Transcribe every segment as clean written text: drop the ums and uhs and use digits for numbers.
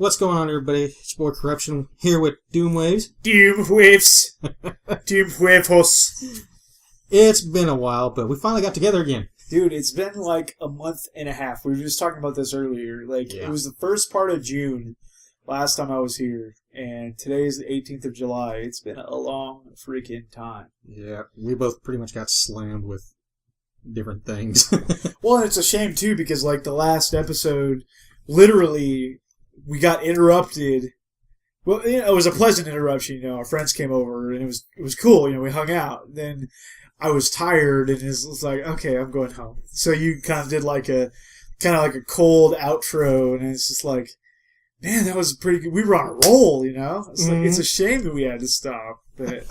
What's going on, everybody? It's your boy Korrupt10n here with Doom Waves. Doom Waves. Doom Huevos. It's been a while, but we finally got together again. Dude, it's been like a month and a half. We were just talking about this earlier. It was the first part of June last time I was here, and today is the 18th of July. It's been a long freaking time. Yeah, we both pretty much got slammed with different things. Well, and it's a shame, too, because like the last episode, literally, we got interrupted. Well, you know, it was a pleasant interruption. You know, our friends came over, and it was cool. You know, we hung out. Then I was tired, and it was like, okay, I'm going home. So you kind of did like a cold outro, and it's just like, man, that was pretty good. We were on a roll, you know. It's like it's a shame that we had to stop, but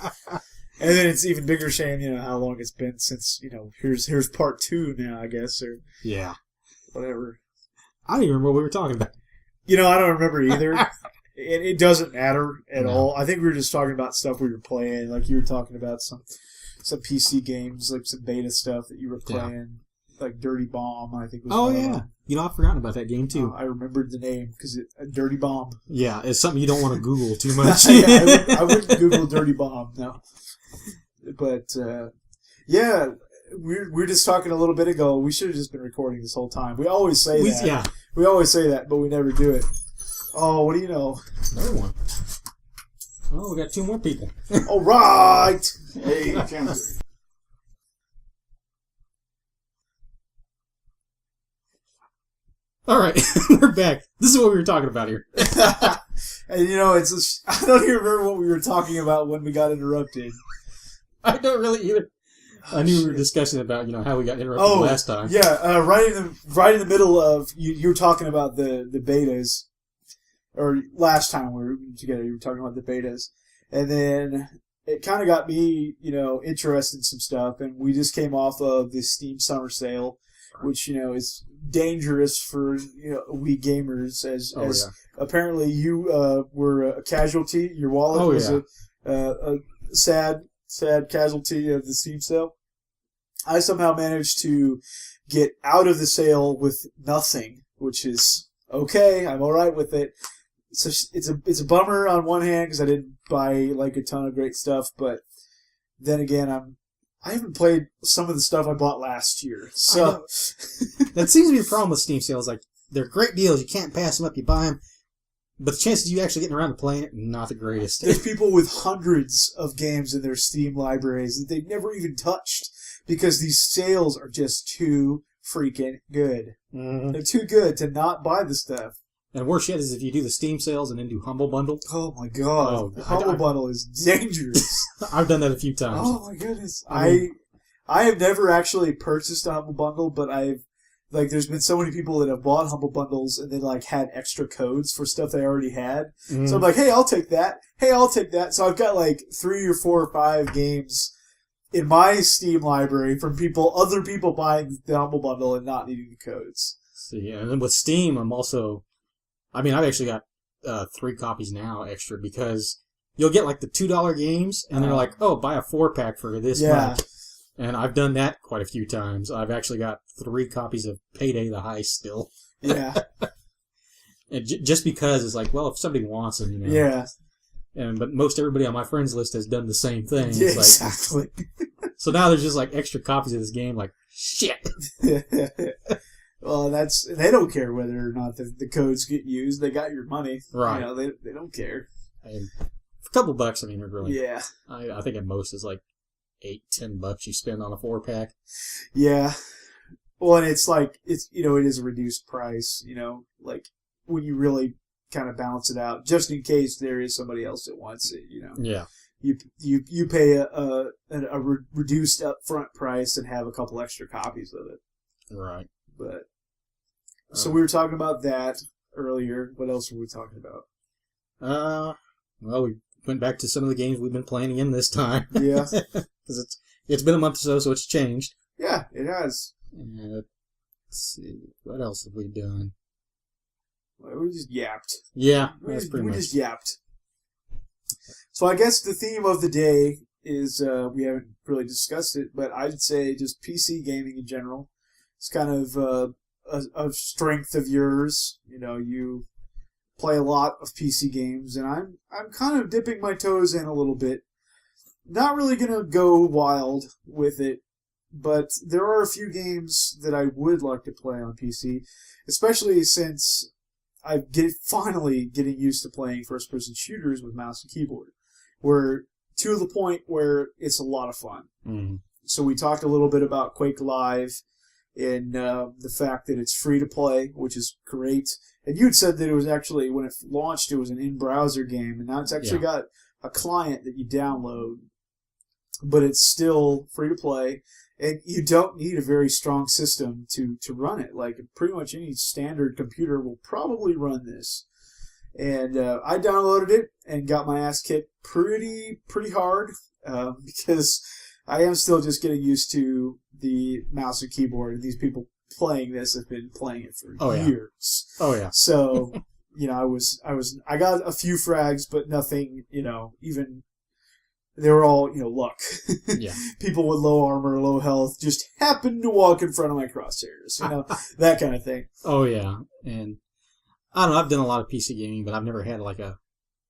and then it's even bigger shame, you know, how long it's been since, you know. Here's part 2 now, I guess, or whatever. I don't even remember what we were talking about. You know, I don't remember either. It doesn't matter at all. I think we were just talking about stuff we were playing. Like you were talking about some PC games, like some beta stuff that you were playing, like Dirty Bomb. I think was. Oh yeah, you know, I've forgotten about that game too. I remembered the name because Dirty Bomb. Yeah, it's something you don't want to Google too much. Yeah, I wouldn't Google Dirty Bomb, no. But yeah. We were just talking a little bit ago. We should have just been recording this whole time. We always say that. Yeah. We always say that, but we never do it. Oh, what do you know? Another one. Oh, we got 2 more people. All right. Hey, Chancellor. All right, we're back. This is what we were talking about here. And you know, I don't even remember what we were talking about when we got interrupted. I don't really either. I knew we were discussing about, you know, how we got interrupted last time. Yeah, right in the middle of you were talking about the betas, or last time we were together, you were talking about the betas, and then it kind of got me, you know, interested in some stuff, and we just came off of the Steam Summer Sale, which, you know, is dangerous for, you know, we gamers, as apparently you were a casualty. Your wallet was a sad casualty of the Steam sale. I somehow managed to get out of the sale with nothing, which is okay. I'm all right with it. So it's a bummer on one hand because I didn't buy like a ton of great stuff, but then again, I haven't played some of the stuff I bought last year. So that seems to be the problem with Steam sales. Like, they're great deals. You can't pass them up. You buy them. But the chances of you actually getting around to playing it, not the greatest. There's people with hundreds of games in their Steam libraries that they've never even touched because these sales are just too freaking good. Mm-hmm. They're too good to not buy the stuff. And worse yet is if you do the Steam sales and then do Humble Bundle. Oh my god. Humble Bundle is dangerous. I've done that a few times. Oh my goodness. I have never actually purchased a Humble Bundle, but there's been so many people that have bought Humble Bundles and then, like, had extra codes for stuff they already had. Mm. So I'm like, hey, I'll take that. Hey, I'll take that. So I've got, like, 3 or 4 or 5 games in my Steam library from other people buying the Humble Bundle and not needing the codes. See, and then with Steam, I've actually got 3 copies now extra because you'll get, like, the $2 games, and they're like, oh, buy a 4-pack for this much. And I've done that quite a few times. I've actually got 3 copies of Payday the Heist still. Yeah. And just because it's like, well, if somebody wants them, you know. Yeah. But most everybody on my friends list has done the same thing. Yeah, it's like, exactly. So now there's just like extra copies of this game. Like, shit. Well, they don't care whether or not the codes get used. They got your money. Right. You know, they don't care. And for a couple bucks, it really. Yeah. I think at most it's like $8-10 you spend on a 4-pack. Yeah. Well, and it's you know, it is a reduced price, you know, like when you really kind of balance it out, just in case there is somebody else that wants it, you know. Yeah. You pay a reduced upfront price and have a couple extra copies of it. Right. But so we were talking about that earlier. What else were we talking about? Well, we went back to some of the games we've been playing again this time. Yeah. Because it's been a month or so it's changed. Yeah, it has. Let's see. What else have we done? Well, we just yapped. Yeah, that's pretty much. We just yapped. So I guess the theme of the day is, we haven't really discussed it, but I'd say just PC gaming in general. It's kind of a strength of yours. You know, you play a lot of PC games, and I'm kind of dipping my toes in a little bit. Not really going to go wild with it, but there are a few games that I would like to play on PC, especially since I'm finally getting used to playing first-person shooters with mouse and keyboard. We're to the point where it's a lot of fun. Mm-hmm. So we talked a little bit about Quake Live and the fact that it's free to play, which is great. And you had said that it was actually, when it launched, it was an in-browser game, and now it's actually got a client that you download, but it's still free to play, and you don't need a very strong system to run it. Like, pretty much any standard computer will probably run this. And I downloaded it and got my ass kicked pretty hard because I am still just getting used to the mouse and keyboard, and these people playing this have been playing it for years. Oh yeah. So, I got a few frags, but nothing, even. They were all, luck. Yeah. People with low armor, low health, just happened to walk in front of my crosshairs, that kind of thing. Oh yeah, and I don't know. I've done a lot of PC gaming, but I've never had like an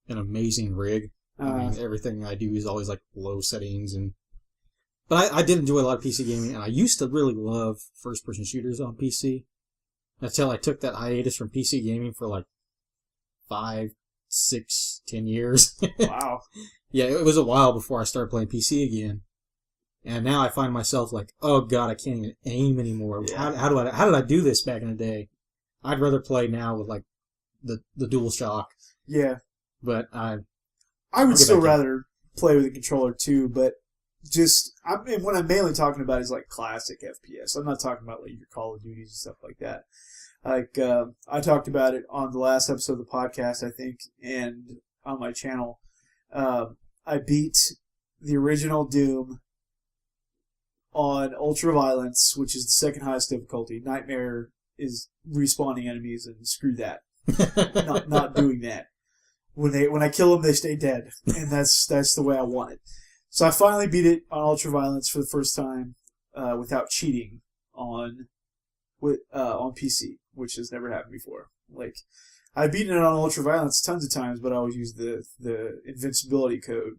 amazing rig. I mean, everything I do is always like low settings, but I did enjoy a lot of PC gaming, and I used to really love first-person shooters on PC until I took that hiatus from PC gaming for like 5, 6, 10 years. Wow. Yeah, it was a while before I started playing PC again, and now I find myself like, oh god, I can't even aim anymore. Yeah. How did I do this back in the day? I'd rather play now with like the DualShock. Yeah, but I would still rather play with a controller too. But what I'm mainly talking about is like classic FPS. I'm not talking about like your Call of Duties and stuff like that. Like I talked about it on the last episode of the podcast, I think, and on my channel. I beat the original Doom on Ultra Violence, which is the second highest difficulty. Nightmare is respawning enemies, and screw that. not doing that. When I kill them, they stay dead, and that's the way I want it. So I finally beat it on Ultra Violence for the first time without cheating on PC, which has never happened before. Like, I've beaten it on Ultra Violence tons of times, but I always use the invincibility code,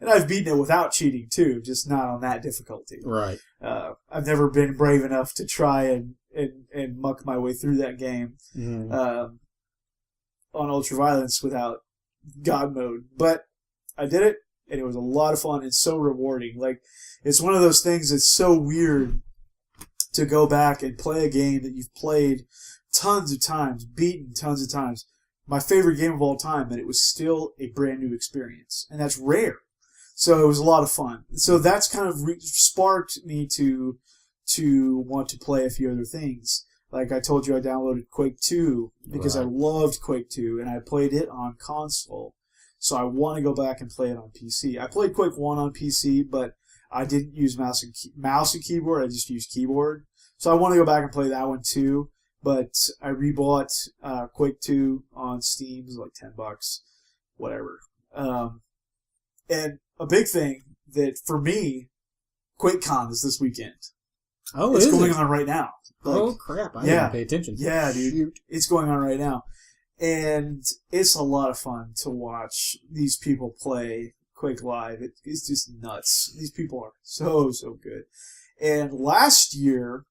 And I've beaten it without cheating too, just not on that difficulty. Right. I've never been brave enough to try and muck my way through that game on Ultra Violence without God mode. But I did it, and it was a lot of fun and so rewarding. Like, it's one of those things that's so weird to go back and play a game that you've played tons of times, beaten tons of times. My favorite game of all time, and it was still a brand new experience. And that's rare. So it was a lot of fun. So that's kind of sparked me to want to play a few other things. Like I told you, I downloaded Quake 2 because I loved Quake 2, and I played it on console. So I want to go back and play it on PC. I played Quake 1 on PC, but I didn't use mouse and keyboard. I just used keyboard. So I want to go back and play that one too. But I rebought Quake 2 on Steam. It was like $10, whatever. And a big thing that, for me, QuakeCon is this weekend. Oh, it's going on right now. Like, oh, crap. I didn't pay attention. Yeah, dude. Shoot. It's going on right now. And it's a lot of fun to watch these people play Quake Live. It's just nuts. These people are so good. And last year,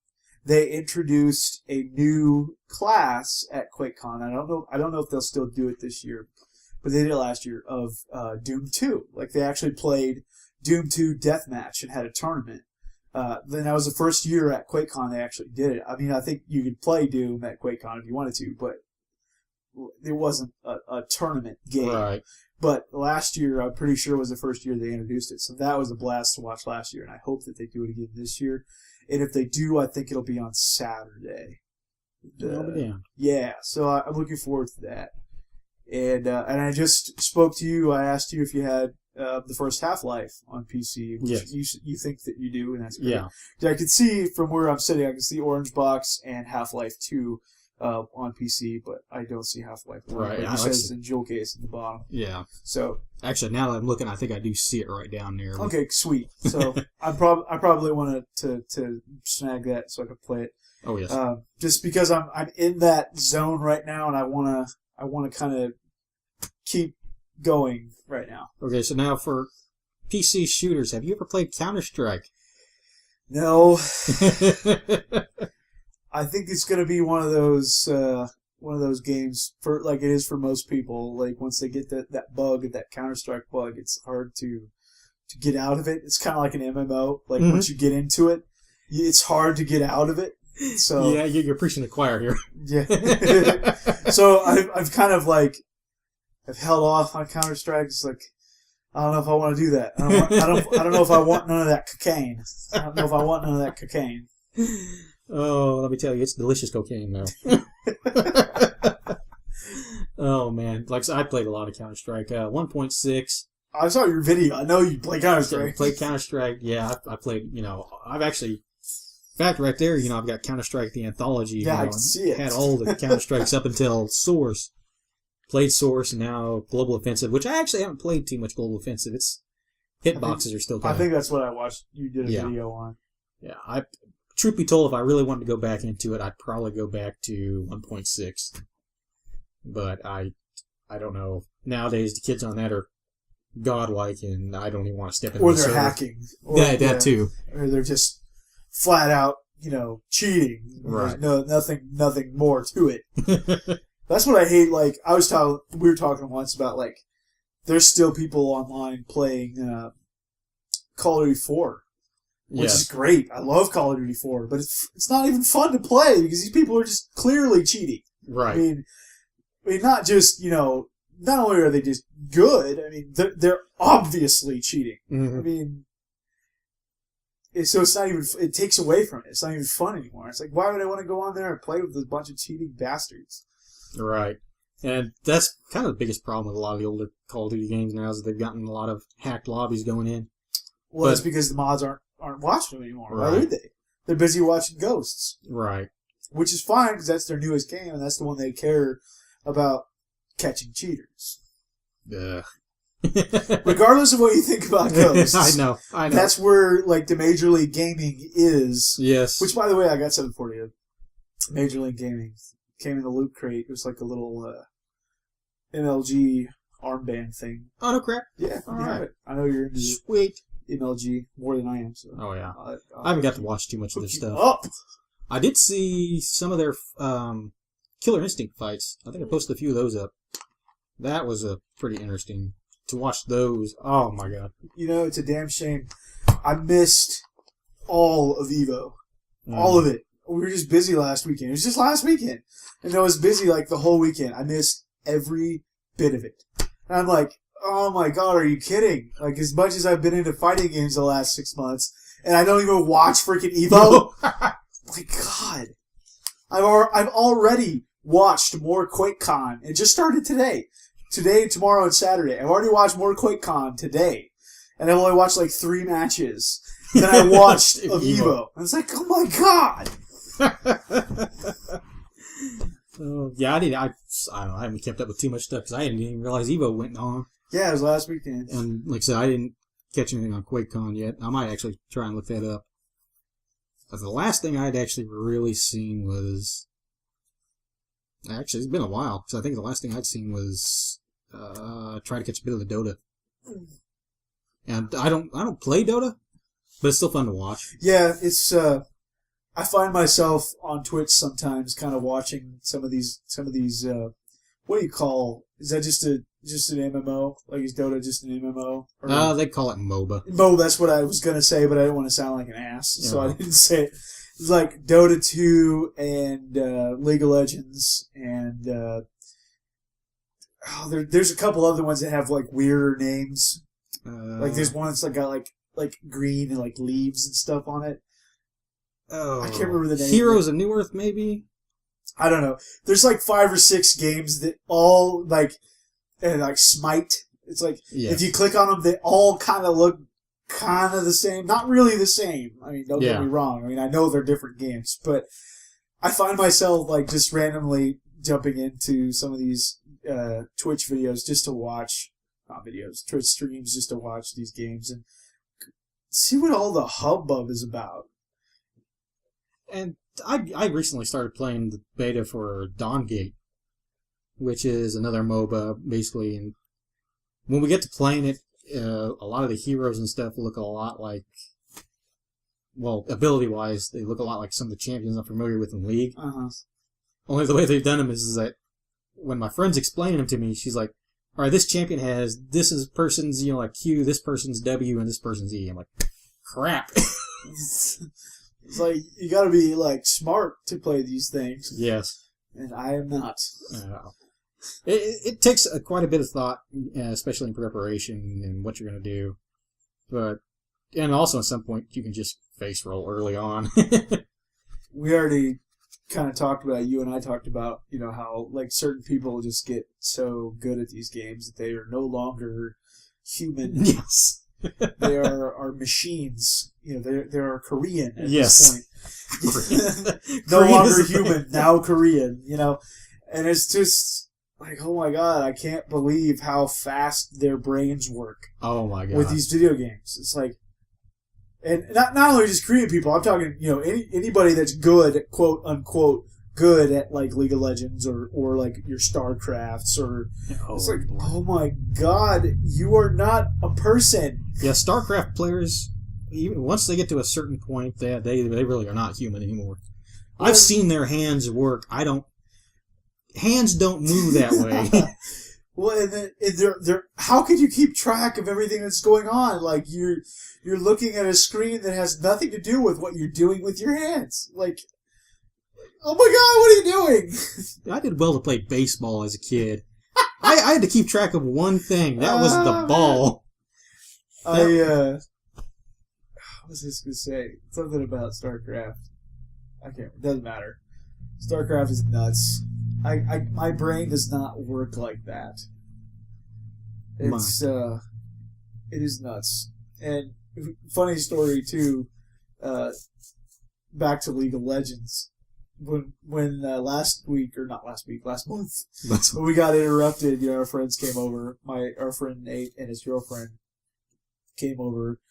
they introduced a new class at QuakeCon. I don't know if they'll still do it this year, but they did it last year, of Doom 2. Like, they actually played Doom 2 Deathmatch and had a tournament. Then that was the first year at QuakeCon they actually did it. I mean, I think you could play Doom at QuakeCon if you wanted to, but it wasn't a tournament game. Right. But last year, I'm pretty sure, was the first year they introduced it. So that was a blast to watch last year, and I hope that they do it again this year. And if they do, I think it'll be on Saturday. Yeah, so I'm looking forward to that. And I just spoke to you. I asked you if you had the first Half-Life on PC, which you think that you do, and that's great. Yeah. I can see from where I'm sitting, I can see Orange Box and Half-Life 2 on PC, but I don't see Half-Life 1. Right. It says in jewel case at the bottom. Yeah. So actually, now that I'm looking, I think I do see it right down there. Okay, sweet. So I probably want to snag that so I can play it. Oh yes. Just because I'm in that zone right now, and I I want to kind of keep going right now. Okay, so now for PC shooters, have you ever played Counter-Strike? No. I think it's going to be one of those games for like it is for most people. Like once they get that bug, that Counter-Strike bug, it's hard to get out of it. It's kind of like an MMO. Like once you get into it, it's hard to get out of it. So yeah, you're preaching the choir here. Yeah. So I've kind of like I've held off on Counter-Strike. It's like I don't know if I want to do that. I don't know if I want none of that cocaine. I don't know if I want none of that cocaine. Oh, let me tell you, it's delicious cocaine though. Oh man, like so I played a lot of Counter-Strike. 1.6. I saw your video. I know you play Counter-Strike. Played Counter-Strike. Yeah, I played. I've actually. In fact, right there, I've got Counter-Strike the Anthology. Yeah, I can see it. Had all the Counter-Strikes up until Source. Played Source and now Global Offensive, which I actually haven't played too much Global Offensive. It's hitboxes are still kind I think that's what I watched. You did a video on. Yeah, truth be told, if I really wanted to go back into it, I'd probably go back to 1.6. But I don't know. Nowadays, the kids on that are godlike, and I don't even want to step in. Or they're hacking. Or, that too. Or they're just flat out, cheating. Right. There's nothing more to it. That's what I hate. Like we were talking once about like, there's still people online playing Call of Duty 4, which is great. I love Call of Duty 4, but it's not even fun to play because these people are just clearly cheating. Right. I mean, not just not only are they just good, I mean they're obviously cheating. Mm-hmm. I mean. So it's not even. It takes away from it. It's not even fun anymore. It's like, why would I want to go on there and play with a bunch of cheating bastards? Right, and that's kind of the biggest problem with a lot of the older Call of Duty games now is that they've gotten a lot of hacked lobbies going in. Well, that's because the mods aren't watching them anymore. Right. Why would they? They're busy watching Ghosts. Right. Which is fine because that's their newest game and that's the one they care about catching cheaters. Ugh. Regardless of what you think about Ghosts. I know. That's where, like, the Major League Gaming is. Yes. Which, by the way, I got something for you. Major League Gaming. Came in the loot crate. It was like a little MLG armband thing. Oh, no crap. Yeah. All right. I know you're into Sweet. MLG more than I am. So. Oh, yeah. I haven't got to watch too much of their stuff. Up. I did see some of their Killer Instinct fights. I think I posted a few of those up. That was pretty interesting. To watch those, oh my god! It's a damn shame. I missed all of Evo, all of it. We were just busy last weekend. It was just last weekend, and I was busy like the whole weekend. I missed every bit of it, and I'm like, oh my god, are you kidding? Like as much as I've been into fighting games the last 6 months, and I don't even watch freaking Evo. My god, I've already watched more QuakeCon. It just started today. Today, tomorrow, and Saturday. I've already watched more QuakeCon today. And I've only watched like 3 matches that I watched of Evo. And it's like, oh my god! Yeah, I don't know. I haven't kept up with too much stuff because I didn't even realize Evo went on. Yeah, it was last weekend. And like I said, I didn't catch anything on QuakeCon yet. I might actually try and look that up. But the last thing I'd actually really seen was... Actually, it's been a while. So I think the last thing I'd seen was try to catch a bit of the Dota. And I don't play Dota, but it's still fun to watch. Yeah, it's I find myself on Twitch sometimes kind of watching some of these what do you call, is that just an MMO? Like is Dota just an MMO? They call it MOBA. No, that's what I was going to say, but I didn't want to sound like an ass, so I didn't say it. It's like Dota 2 and League of Legends and there's a couple other ones that have like weirder names. Like there's one that's like got like green and like leaves and stuff on it. Oh, I can't remember the name. Heroes of New Earth, maybe. I don't know. There's like 5 or 6 games that all like Smite. It's like if you click on them, they all kind of look kind of the same. Not really the same. I mean, don't get me wrong. I mean, I know they're different games, but I find myself like just randomly jumping into some of these Twitch videos just to watch, not videos, Twitch streams just to watch these games and see what all the hubbub is about. And I recently started playing the beta for Dawngate. which is another MOBA, basically. And when we get to playing it, a lot of the heroes and stuff look a lot like, well, ability-wise, they look a lot like some of the champions I'm familiar with in League. Uh-huh. Only the way they've done them is that when my friend's explaining them to me, she's like, all right, this champion has, this is person's, like Q, this person's W, and this person's E. I'm like, crap. It's like, you gotta be, like, smart to play these things. Yes. And I am not. It takes quite a bit of thought, especially in preparation and what you're going to do. And also at some point, you can just face roll early on. We already kind of talked about, you and I talked about, how, like, certain people just get so good at these games that they are no longer human. Yes. They are machines. They are Korean at this point. No longer human, now Korean, And it's just like, oh my god, I can't believe how fast their brains work. Oh my god. With these video games. It's like, and not only just Korean people, I'm talking, anybody that's good, quote unquote, good at like League of Legends or like your StarCrafts or it's like, oh my god, you are not a person. Yeah, StarCraft players, even once they get to a certain point, they really are not human anymore. I've seen their hands work. Hands don't move that way. Well, and they're how could you keep track of everything that's going on? Like you're looking at a screen that has nothing to do with what you're doing with your hands. Like, oh my god, what are you doing? I did well to play baseball as a kid. I had to keep track of one thing. That was the ball. What was this going to say? Something about StarCraft. I can't. It doesn't matter. StarCraft is nuts. My brain does not work like that. It is nuts. And funny story too. Back to League of Legends. When last month, when we got interrupted, our friends came over. Our friend Nate and his girlfriend came over,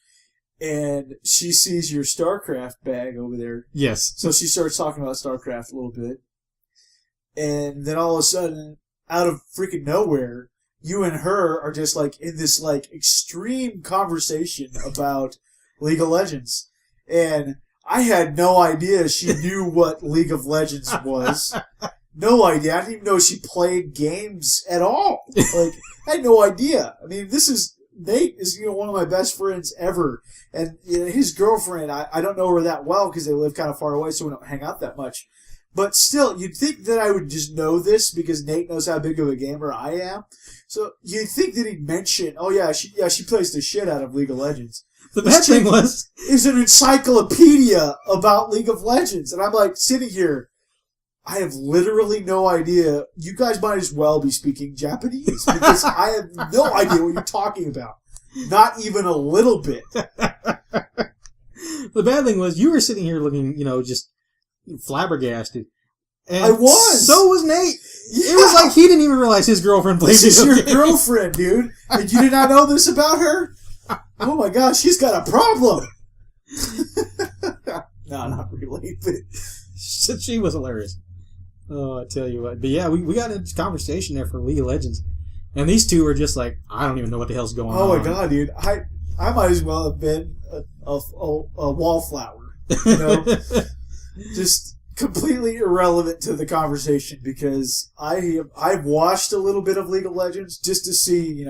and she sees your StarCraft bag over there. Yes. So she starts talking about StarCraft a little bit, and then all of a sudden, out of freaking nowhere, you and her are just like in this like extreme conversation about League of Legends, and I had no idea she knew what League of Legends was. No idea. I didn't even know she played games at all. Like, I had no idea. I mean, Nate is one of my best friends ever. And his girlfriend, I don't know her that well because they live kind of far away, so we don't hang out that much. But still, you'd think that I would just know this because Nate knows how big of a gamer I am. So you'd think that he'd mention, she plays the shit out of League of Legends. The bad thing is an encyclopedia about League of Legends. And I'm like sitting here, I have literally no idea. You guys might as well be speaking Japanese because I have no idea what you're talking about. Not even a little bit. The bad thing was you were sitting here looking, just flabbergasted. And I was. So was Nate. Yeah. It was like he didn't even realize his girlfriend played This is your games. girlfriend, dude. And you did not know this about her? Oh my gosh, she's got a problem. No, not really. But she was hilarious. Oh, I tell you what. But yeah, we got into conversation there for League of Legends. And these two were just like, I don't even know what the hell's going on. Oh my god, dude. I might as well have been a wallflower. Just completely irrelevant to the conversation because I've watched a little bit of League of Legends just to see,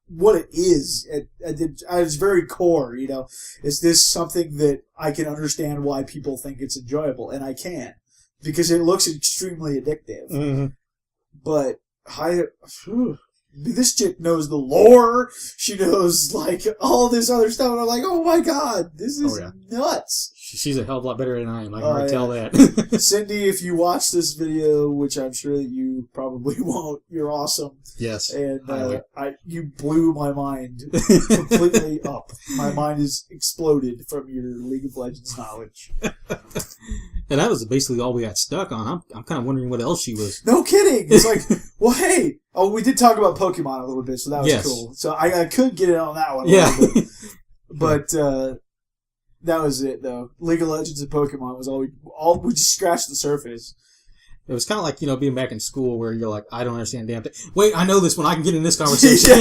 what it is at its very core, Is this something that I can understand why people think it's enjoyable? And I can. Because it looks extremely addictive. Mm-hmm. But this chick knows the lore. She knows, like, all this other stuff. And I'm like, oh my god, this is nuts. She's a hell of a lot better than I am. I can already tell that. Cindy, if you watch this video, which I'm sure that you probably won't, you're awesome. Yes. And you blew my mind completely up. My mind is exploded from your League of Legends knowledge. And that was basically all we got stuck on. I'm kind of wondering what else she was. No kidding. It's like, well, hey. Oh, we did talk about Pokemon a little bit, so that was cool. So I could get it on that one a little bit. But that was it, though. League of Legends and Pokemon was all we just scratched the surface. It was kind of like, being back in school where you're like, I don't understand damn thing. Wait, I know this one. I can get in this conversation.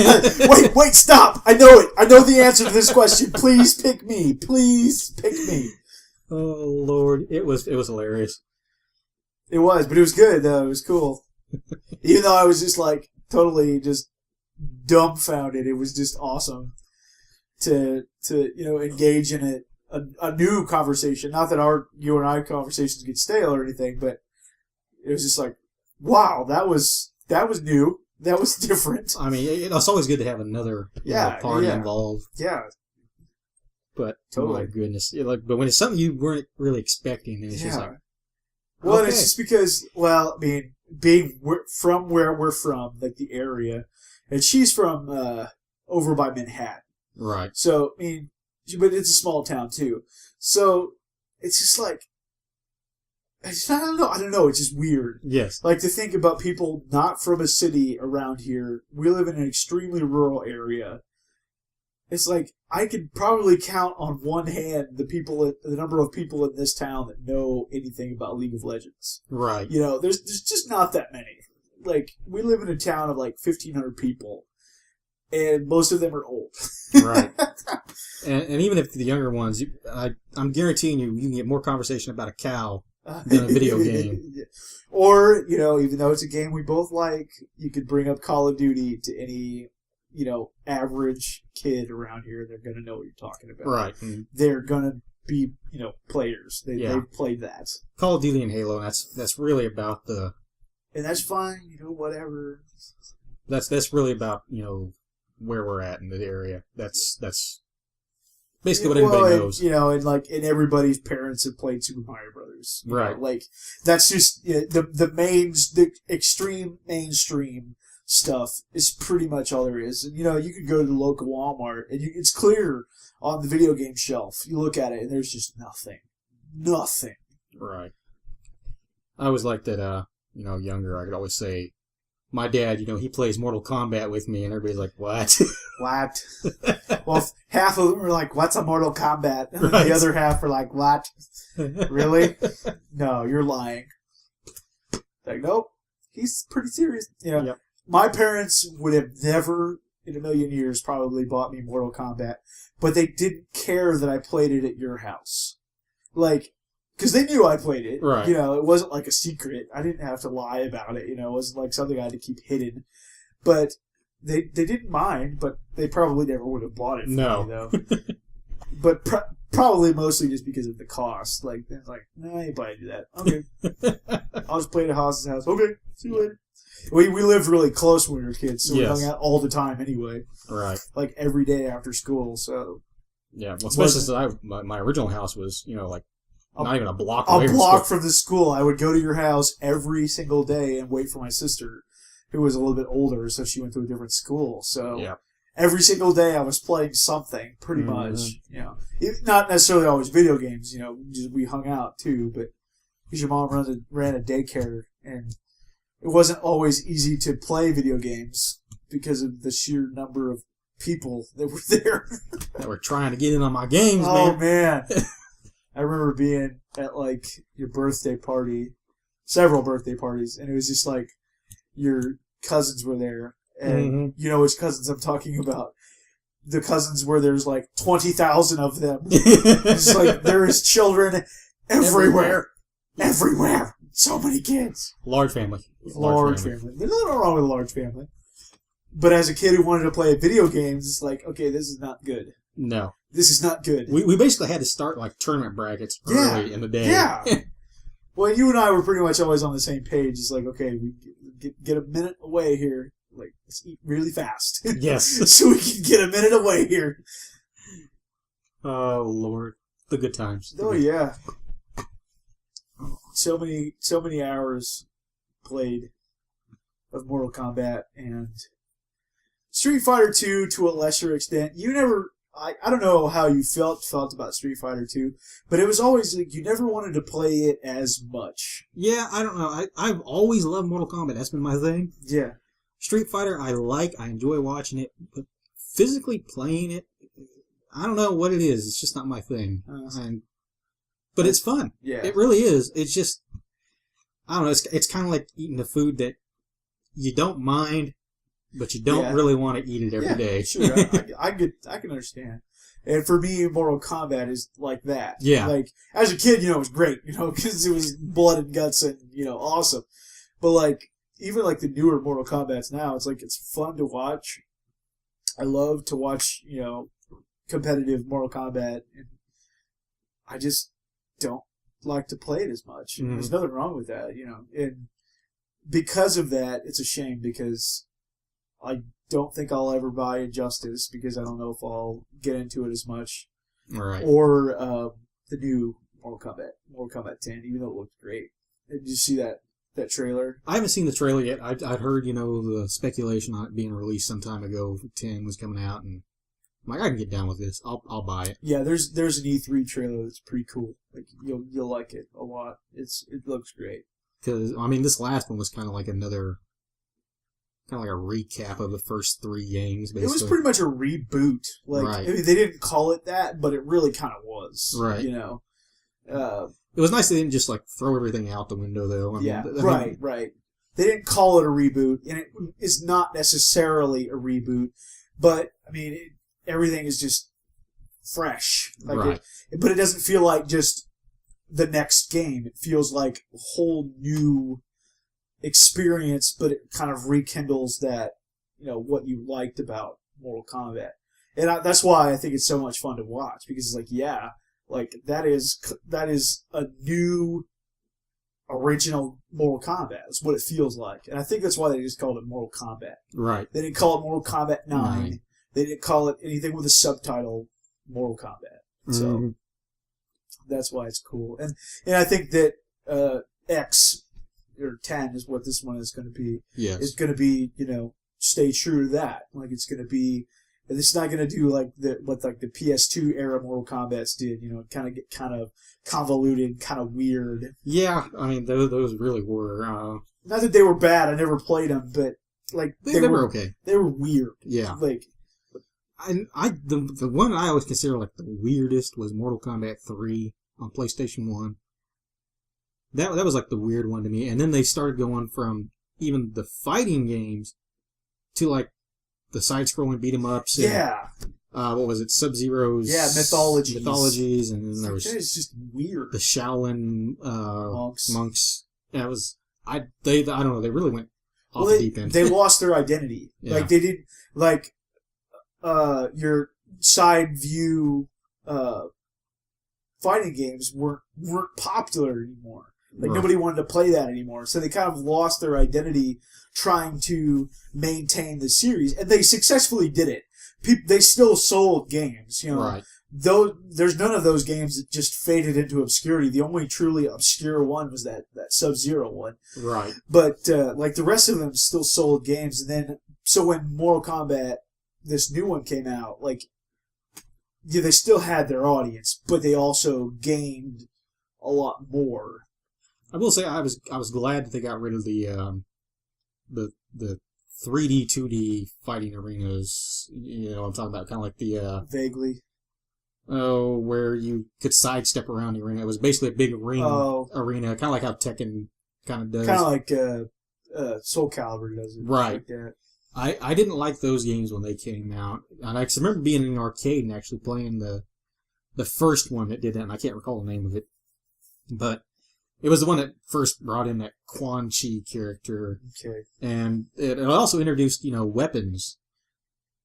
Wait, stop. I know it. I know the answer to this question. Please pick me. Please pick me. Oh, Lord. It was hilarious. It was, but it was good, though. It was cool. Even though I was just like totally just dumbfounded. It was just awesome to engage in a new conversation. Not that you and I conversations get stale or anything, but it was just like, wow, that was new. That was different. I mean, it's always good to have another party involved. Yeah. But, totally. oh my goodness. But when it's something you weren't really expecting, and it's just like... Well, and it's just because, being from where we're from, like the area, and she's from over by Manhattan. Right. So, but it's a small town, too. So, it's just like, I don't know. It's just weird. Yes. Like to think about people not from a city around here. We live in an extremely rural area. It's like I could probably count on one hand the number of people in this town that know anything about League of Legends. Right. There's just not that many. Like we live in a town of like 1,500 people, and most of them are old. Right. And even if the younger ones, I'm guaranteeing you can get more conversation about a cow than a video game. Or, even though it's a game we both like, you could bring up Call of Duty to any, average kid around here. They're going to know what you're talking about. Right. They're going to be, players. They've played that. Call of Duty and Halo, that's really about the... And that's fine, whatever. That's really about, where we're at in the area. That's basically what everybody knows. And everybody's parents have played Super Mario Brothers. Right. That's just the extreme mainstream stuff is pretty much all there is. And, you could go to the local Walmart, and it's clear on the video game shelf. You look at it, and there's just nothing. Nothing. Right. I was like that, younger. I could always say, my dad, he plays Mortal Kombat with me, and everybody's like, what? What? Well, half of them are like, what's a Mortal Kombat? And right. The other half are like, what? Really? No, you're lying. Like, nope. He's pretty serious. Yep. My parents would have never, in a million years, probably bought me Mortal Kombat, but they didn't care that I played it at your house. Like, because they knew I played it. Right. It wasn't like a secret. I didn't have to lie about it. It wasn't like something I had to keep hidden. But they didn't mind, but they probably never would have bought it for me, though. But probably mostly just because of the cost. Like, they're like, no, I ain't buying you that. Okay. I'll just play at Haas's house. Okay, see you later. We lived really close when we were kids, so we hung out all the time anyway. Right. Like, every day after school, so... Yeah, well, especially since my original house was, not even a block away from the school. I would go to your house every single day and wait for my sister, who was a little bit older, so she went to a different school. So every single day I was playing something, pretty much. Not necessarily always video games. We hung out too, but because your mom ran a daycare, and it wasn't always easy to play video games because of the sheer number of people that were there that were trying to get in on my games. Oh man. I remember being at, like, your birthday party, several birthday parties, and it was just like your cousins were there. And you know which cousins I'm talking about. The cousins where there's, like, 20,000 of them. It's like there is children everywhere. Everywhere. So many kids. Large family. Large family. There's nothing wrong with a large family. But as a kid who wanted to play video games, it's like, okay, this is not good. No. This is not good. We basically had to start like tournament brackets early in the day. Yeah. Well, you and I were pretty much always on the same page. It's like, okay, we get a minute away here. Like, let's eat really fast. Yes. So we can get a minute away here. Oh, Lord. The good times. Yeah. So many hours played of Mortal Kombat and Street Fighter 2 to a lesser extent. You never... I don't know how you felt about Street Fighter 2, but it was always like you never wanted to play it as much. Yeah, I don't know. I've always loved Mortal Kombat. That's been my thing. Yeah. Street Fighter, I enjoy watching it, but physically playing it, I don't know what it is. It's just not my thing. But it's fun. Yeah. It really is. It's just, I don't know. It's kind of like eating the food that you don't mind, but you don't really want to eat it every day. Sure, I can understand. And for me, Mortal Kombat is like that. Yeah. Like, as a kid, it was great, because it was blood and guts and, awesome. But, like, even, like, the newer Mortal Kombats now, it's, like, it's fun to watch. I love to watch, competitive Mortal Kombat. And I just don't like to play it as much. Mm-hmm. There's nothing wrong with that, And because of that, it's a shame because I don't think I'll ever buy Injustice because I don't know if I'll get into it as much. Right. Or the new Mortal Kombat 10, even though it looked great. Did you see that trailer? I haven't seen the trailer yet. I'd heard, the speculation on it being released some time ago. 10 was coming out, and I'm like, I can get down with this. I'll buy it. Yeah, there's an E3 trailer that's pretty cool. Like you'll like it a lot. It looks great. Because this last one was kind of like another. Kind of like a recap of the first 3 games, basically. It was pretty much a reboot. Like, right. They didn't call it that, but it really kind of was. Right. It was nice they didn't just, like, throw everything out the window, though. Right. They didn't call it a reboot, and it's not necessarily a reboot, but, everything is just fresh. Like right. But it doesn't feel like just the next game. It feels like a whole new experience, but it kind of rekindles that, what you liked about Mortal Kombat. And that's why I think it's so much fun to watch, because it's like, that is a new original Mortal Kombat. That's what it feels like. And I think that's why they just called it Mortal Kombat. Right. They didn't call it Mortal Kombat 9. They didn't call it anything with a subtitle Mortal Kombat. So that's why it's cool. And I think that X or 10 is what this one is going to be. Yes. It's going to be, stay true to that. Like, it's going to be, it's not going to do what the PS2 era Mortal Kombats did, kind of get kind of convoluted, kind of weird. Yeah, those really were. Not that they were bad, I never played them, but, like, they were okay. They were weird. Yeah. Like, the one I always consider, like, the weirdest was Mortal Kombat 3 on PlayStation 1. That was like the weird one to me. And then they started going from even the fighting games to like the side-scrolling beat-em-ups. Yeah. And, what was it? Sub-Zero's. Yeah, Mythologies. And then there was. It's just weird. The Shaolin monks. Yeah, it was. I don't know. They really went off the deep end. They lost their identity. Yeah. Like they did. Like your side view fighting games weren't popular anymore. Like, nobody wanted to play that anymore. So they kind of lost their identity trying to maintain the series. And they successfully did it. They still sold games, Right. Though there's none of those games that just faded into obscurity. The only truly obscure one was that Sub-Zero one. Right. But, like, the rest of them still sold games. And then, so when Mortal Kombat, this new one came out, like, yeah, they still had their audience, but they also gained a lot more. I will say I was glad that they got rid of the 3D, 2D fighting arenas. I'm talking about kind of like the vaguely. Oh, where you could sidestep around the arena. It was basically a big arena, kind of like how Tekken kind of does. Kind of like Soul Calibur does it. Right. Like that. I didn't like those games when they came out, and I remember being in an arcade and actually playing the first one that did that, and I can't recall the name of it, but. It was the one that first brought in that Quan Chi character. Okay. And it also introduced, weapons.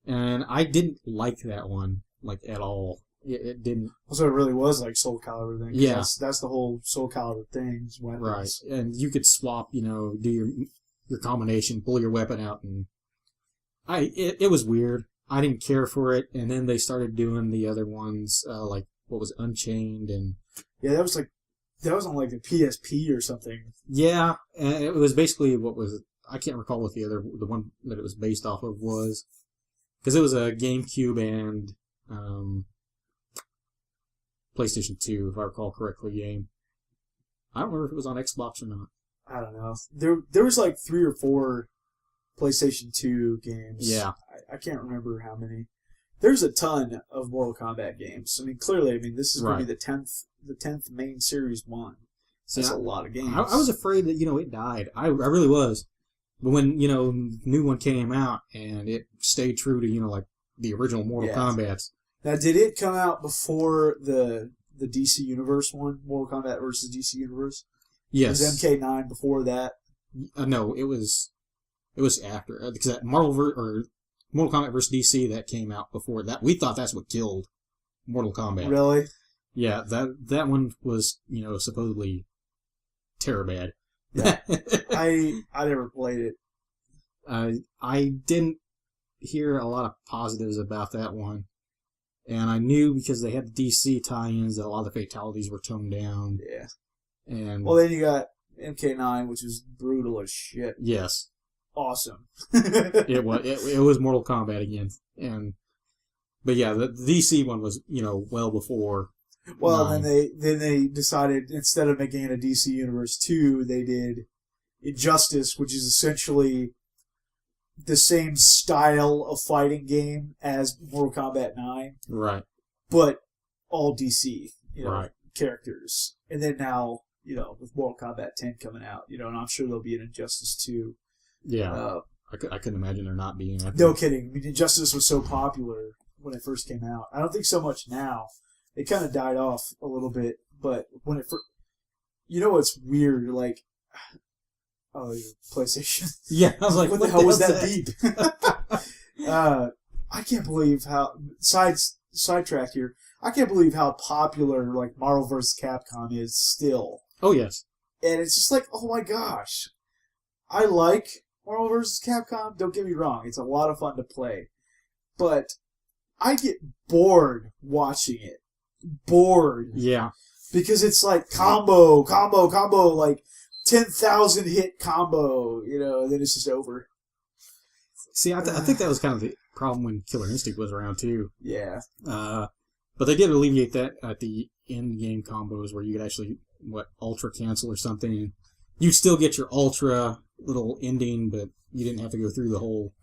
And I didn't like that one, like, at all. It didn't. So it really was like Soul Calibur then. Yeah. That's the whole Soul Calibur thing. Weapons. Right. And you could swap, do your combination, pull your weapon out, and it was weird. I didn't care for it. And then they started doing the other ones, like, what was it, Unchained and... Yeah, that was on like the PSP or something. Yeah, and it was basically I can't recall what the one that it was based off of was. Because it was a GameCube and PlayStation 2, if I recall correctly, game. I don't remember if it was on Xbox or not. I don't know. There was like 3 or 4 PlayStation 2 games. Yeah. I can't remember how many. There's a ton of Mortal Kombat games. Clearly, this is going to be the 10th main series one. See, That's a lot of games. I was afraid that, it died. I really was. But when, new one came out and it stayed true to, like the original Mortal Kombat's. Now, did it come out before the DC Universe one, Mortal Kombat versus DC Universe? Yes. Was MK9 before that? No, it was after, because that Mortal Kombat versus DC that came out before that. We thought that's what killed Mortal Kombat. Really? Yeah, that one was, supposedly terror bad. Yeah. I never played it. I didn't hear a lot of positives about that one. And I knew because they had the DC tie-ins that a lot of the fatalities were toned down. Yeah. And well, then you got MK9, which was brutal as shit. Yes. Awesome. It was Mortal Kombat again. But yeah, the DC one was, well before. Well, then they decided, instead of making it a DC Universe 2, they did Injustice, which is essentially the same style of fighting game as Mortal Kombat 9. Right. But all DC, right. characters. And then now, with Mortal Kombat 10 coming out, and I'm sure there'll be an Injustice 2. Yeah. I couldn't imagine there not being. No kidding. I mean, Injustice was so popular when it first came out. I don't think so much now. It kind of died off a little bit, but when it first... what's weird? Like... Oh, your PlayStation. Yeah, I was like, what the hell was that beep? I can't believe how... Sidetrack here. I can't believe how popular, like, Marvel vs. Capcom is still. Oh, yes. And it's just like, oh my gosh. I like Marvel vs. Capcom. Don't get me wrong. It's a lot of fun to play. But I get bored watching it. Bored. Yeah. Because it's like combo, like 10,000 hit combo, and then it's just over. See, I think that was kind of the problem when Killer Instinct was around, too. Yeah. But they did alleviate that at the end game combos where you could actually, ultra cancel or something. You'd still get your ultra little ending, but you didn't have to go through the whole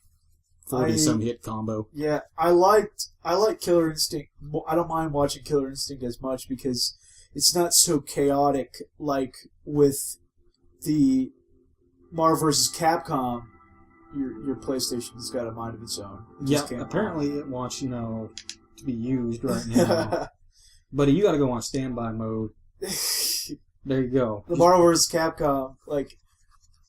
40-some hit combo. Yeah, I like Killer Instinct. I don't mind watching Killer Instinct as much because it's not so chaotic like with the Marvel vs. Capcom. Your PlayStation's got a mind of its own. Apparently it wants, to be used right now. But you got to go on standby mode. There you go. The Marvel vs. Capcom, like,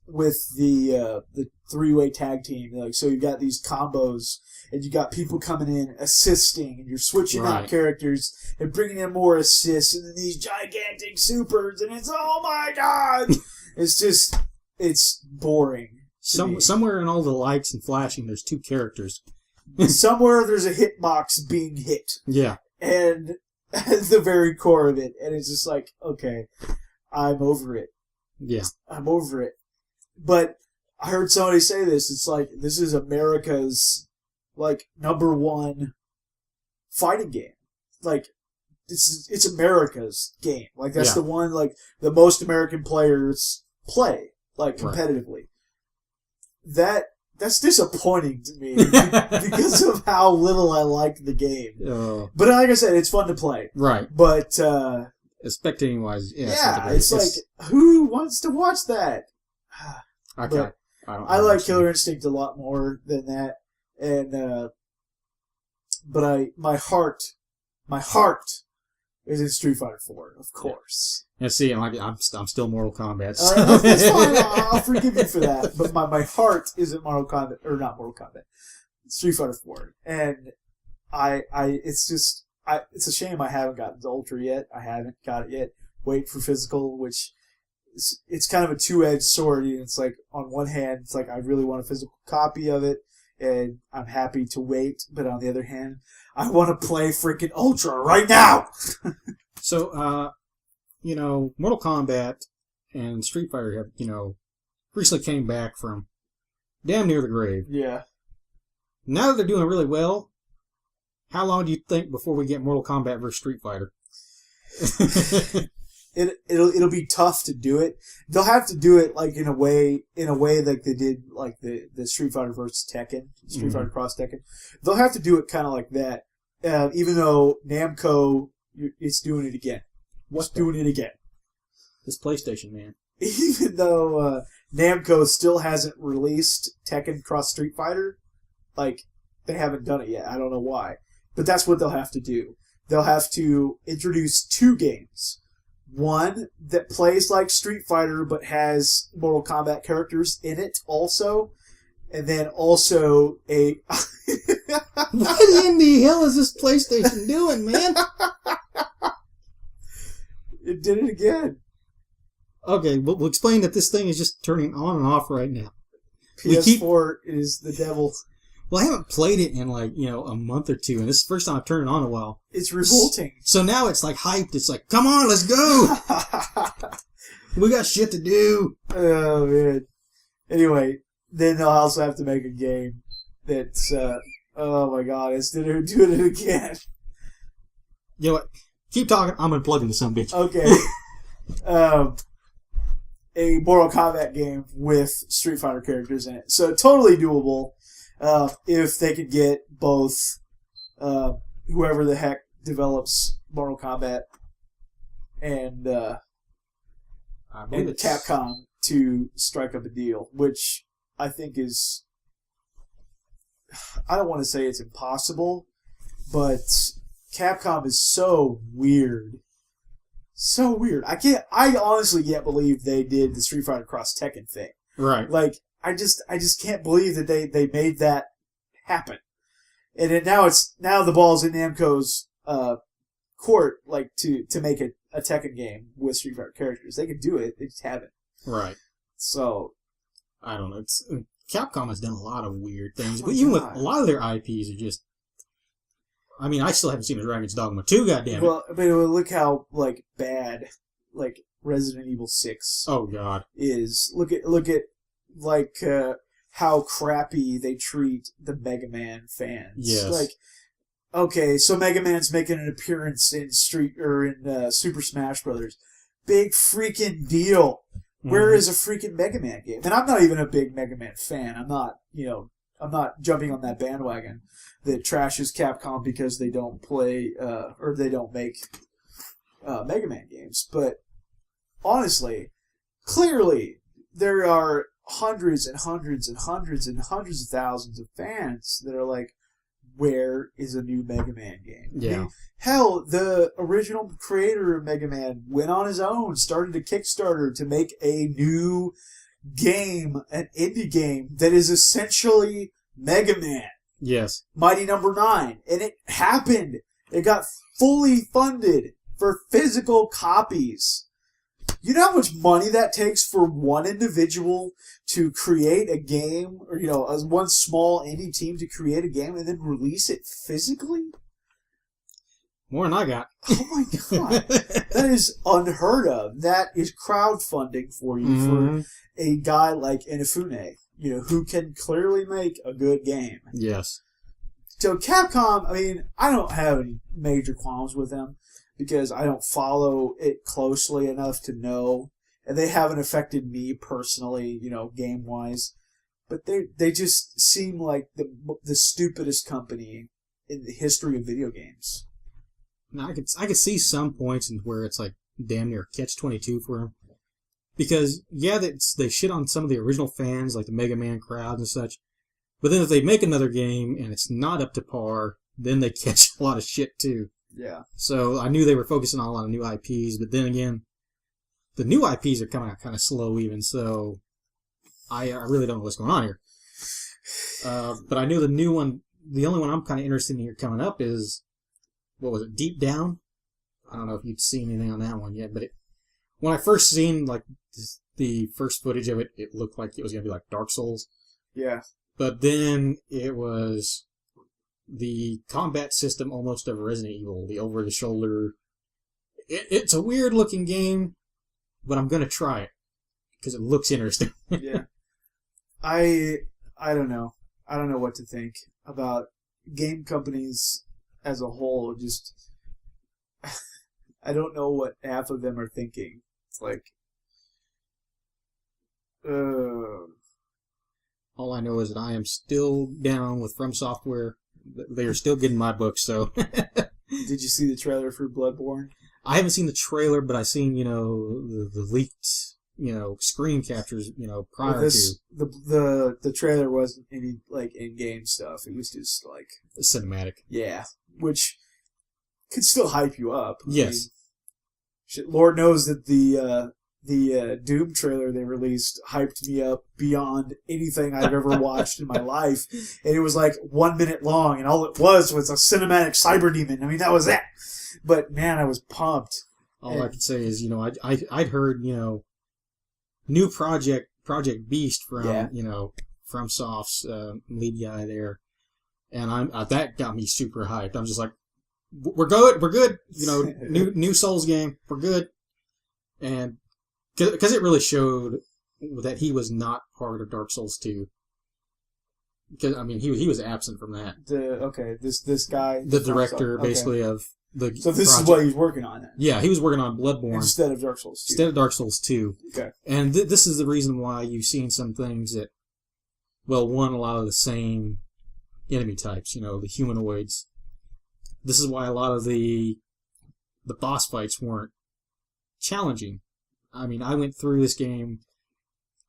with the three-way tag team, like, so you got these combos, and you got people coming in assisting, and you're switching out characters and bringing in more assists, and then these gigantic supers, and it's, oh my god! It's boring. Somewhere in all the lights and flashing, there's two characters. Somewhere there's a hitbox being hit. Yeah. And at the very core of it, and it's just like, okay, I'm over it. Yeah. I'm over it. But I heard somebody say this. It's like, this is America's, like, #1 fighting game. Like, it's America's game. Like, that's the one, like, the most American players play, like, competitively. Right. That's disappointing to me because of how little I like the game. But like I said, it's fun to play. Right. But, spectating wise, it's like, who wants to watch that? Okay. I like Killer Instinct a lot more than that, and but my heart is in Street Fighter 4, of course. And see, I'm still Mortal Kombat. So. That's fine. I'll forgive you for that. But my heart is in Mortal Kombat, or not Mortal Kombat, Street Fighter 4, and it's a shame I haven't gotten to Ultra yet. I haven't got it yet. Wait for physical, which. It's kind of a two-edged sword. It's like, on one hand, it's like I really want a physical copy of it, and I'm happy to wait. But on the other hand, I want to play freaking Ultra right now! So, Mortal Kombat and Street Fighter have, recently came back from damn near the grave. Yeah. Now that they're doing really well, how long do you think before we get Mortal Kombat versus Street Fighter? It'll be tough to do it. They'll have to do it like in a way like they did like the Street Fighter versus Tekken, Street Fighter Cross Tekken. They'll have to do it kind of like that. Even though Namco, it's doing it again. Doing it again? This PlayStation, man. Even though Namco still hasn't released Tekken Cross Street Fighter, like, they haven't done it yet. I don't know why. But that's what they'll have to do. They'll have to introduce 2 games. One that plays like Street Fighter but has Mortal Kombat characters in it also. And then also a... What in the hell is this PlayStation doing, man? It did it again. Okay, we'll explain that this thing is just turning on and off right now. PS4 is the devil. Well, I haven't played it in like, a month or 2, and this is the first time I've turned it on in a while. It's revolting. So now it's like hyped. It's like, come on, let's go. We got shit to do. Oh, man. Anyway, then they'll also have to make a game that's, oh my god, instead of doing it again. You know what? Keep talking. I'm going to plug into some bitch. Okay. A Mortal Kombat game with Street Fighter characters in it. So totally doable if they could get both whoever the heck develops Mortal Kombat and Capcom to strike up a deal, which I think is... I don't want to say it's impossible, but Capcom is so weird. So weird. I honestly can't believe they did the Street Fighter Cross Tekken thing. Right. Like, I just can't believe that they made that happen. And now the ball's in Namco's court, like, to make a Tekken game with Street Fighter characters. They can do it, they just haven't. Right. So, I don't know. Capcom has done a lot of weird things, but even with a lot of their IPs are just... I mean, I still haven't seen a Dragon's Dogma 2, goddammit. Well, but look how, like, bad, like, Resident Evil 6 oh, God. is. Look at like, how crappy they treat the Mega Man fans. Yes. Like, okay, so Mega Man's making an appearance in Super Smash Brothers. Big freaking deal. Mm-hmm. Where is a freaking Mega Man game? And I'm not even a big Mega Man fan. I'm not jumping on that bandwagon that trashes Capcom because they don't play, or they don't make Mega Man games. But honestly, clearly, there are hundreds and hundreds and hundreds and hundreds of thousands of fans that are like, where is a new Mega Man game? Yeah. I mean, hell, the original creator of Mega Man went on his own, started a Kickstarter to make a new game, an indie game that is essentially Mega Man. Yes. Mighty Number 9. And it happened. It got fully funded for physical copies. You know how much money that takes for one individual to create a game, or, as one small indie team to create a game and then release it physically? More than I got. Oh my god. That is unheard of. That is crowdfunding for you for a guy like Inafune, who can clearly make a good game. Yes. So Capcom, I mean, I don't have any major qualms with them because I don't follow it closely enough to know. And they haven't affected me personally, game-wise. But they just seem like the stupidest company in the history of video games. Now, I could see some points in where it's like damn near catch-22 for them. Because, yeah, they shit on some of the original fans, like the Mega Man crowd and such. But then if they make another game and it's not up to par, then they catch a lot of shit too. Yeah. So I knew they were focusing on a lot of new IPs, but then again, the new IPs are coming out kind of slow even, so I really don't know what's going on here. But I knew the only one I'm kind of interested in here coming up is, what was it, Deep Down? I don't know if you've seen anything on that one yet, but when I first seen like the first footage of it, it looked like it was going to be like Dark Souls. Yeah. But then it was the combat system almost of Resident Evil, the over-the-shoulder. It's a weird-looking game, but I'm going to try it because it looks interesting. Yeah. I don't know. I don't know what to think about game companies as a whole. Just, I don't know what half of them are thinking. It's like, all I know is that I am still down with From Software. They are still getting my books, so. Did you see the trailer for Bloodborne? I haven't seen the trailer, but I've seen, the leaked, screen captures, prior to the trailer wasn't any like in-game stuff. It was just like cinematic. Yeah, which could still hype you up. Yes. I mean, shit, Lord knows that the Doom trailer they released hyped me up beyond anything I've ever watched in my life, and it was like 1 minute long, and all it was a cinematic cyber demon. I mean, that was it. But man, I was pumped. All I could say is, I'd heard, new Project Beast from, from Soft's lead guy there, and that got me super hyped. I'm just like, we're good. New Souls game, we're good, and because it really showed that he was not part of Dark Souls 2. Because he was absent from that. This guy, the director, basically of the. So this project. is what he's working on then. Yeah, he was working on Bloodborne instead of Dark Souls 2. Instead of Dark Souls 2. Okay. And this is the reason why you've seen some things that, well, one, a lot of the same enemy types, the humanoids. This is why a lot of the boss fights weren't challenging. I mean, I went through this game.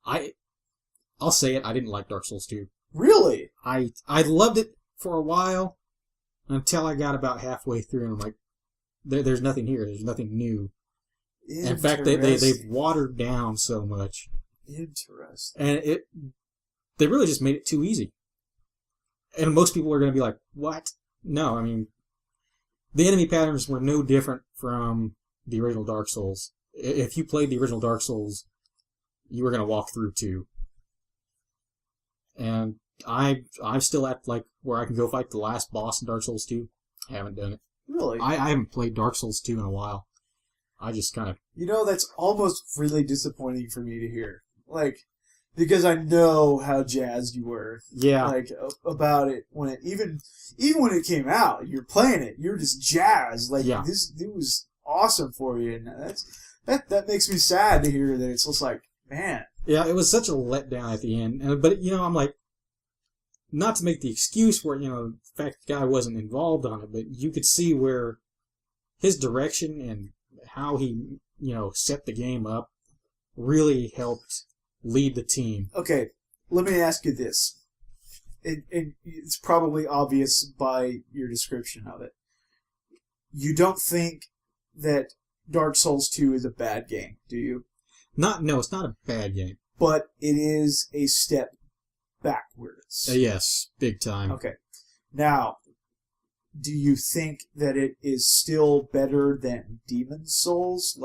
I'll say it, I didn't like Dark Souls 2. Really? I loved it for a while until I got about halfway through, and I'm like, there's nothing here. There's nothing new. In fact, they've watered down so much. Interesting. And they really just made it too easy. And most people are going to be like, what? No, I mean, the enemy patterns were no different from the original Dark Souls. If you played the original Dark Souls, you were going to walk through 2. And I'm still at like where I can go fight the last boss in Dark Souls 2. I haven't done it. Really? I haven't played Dark Souls 2 in a while. I just kind of... that's almost really disappointing for me to hear. Like, because I know how jazzed you were. Yeah. Like, about it. Even when it came out, you're playing it, you're just jazzed. Like, yeah. It was awesome for you. And that makes me sad to hear that it's just like, man. Yeah, it was such a letdown at the end. But, I'm like, not to make the excuse where, the fact the guy wasn't involved on it, but you could see where his direction and how he, set the game up really helped lead the team. Okay, let me ask you this. And it's probably obvious by your description of it. You don't think that Dark Souls 2 is a bad game, do you? No, it's not a bad game. But it is a step backwards. Yes, big time. Okay. Now, do you think that it is still better than Demon's Souls?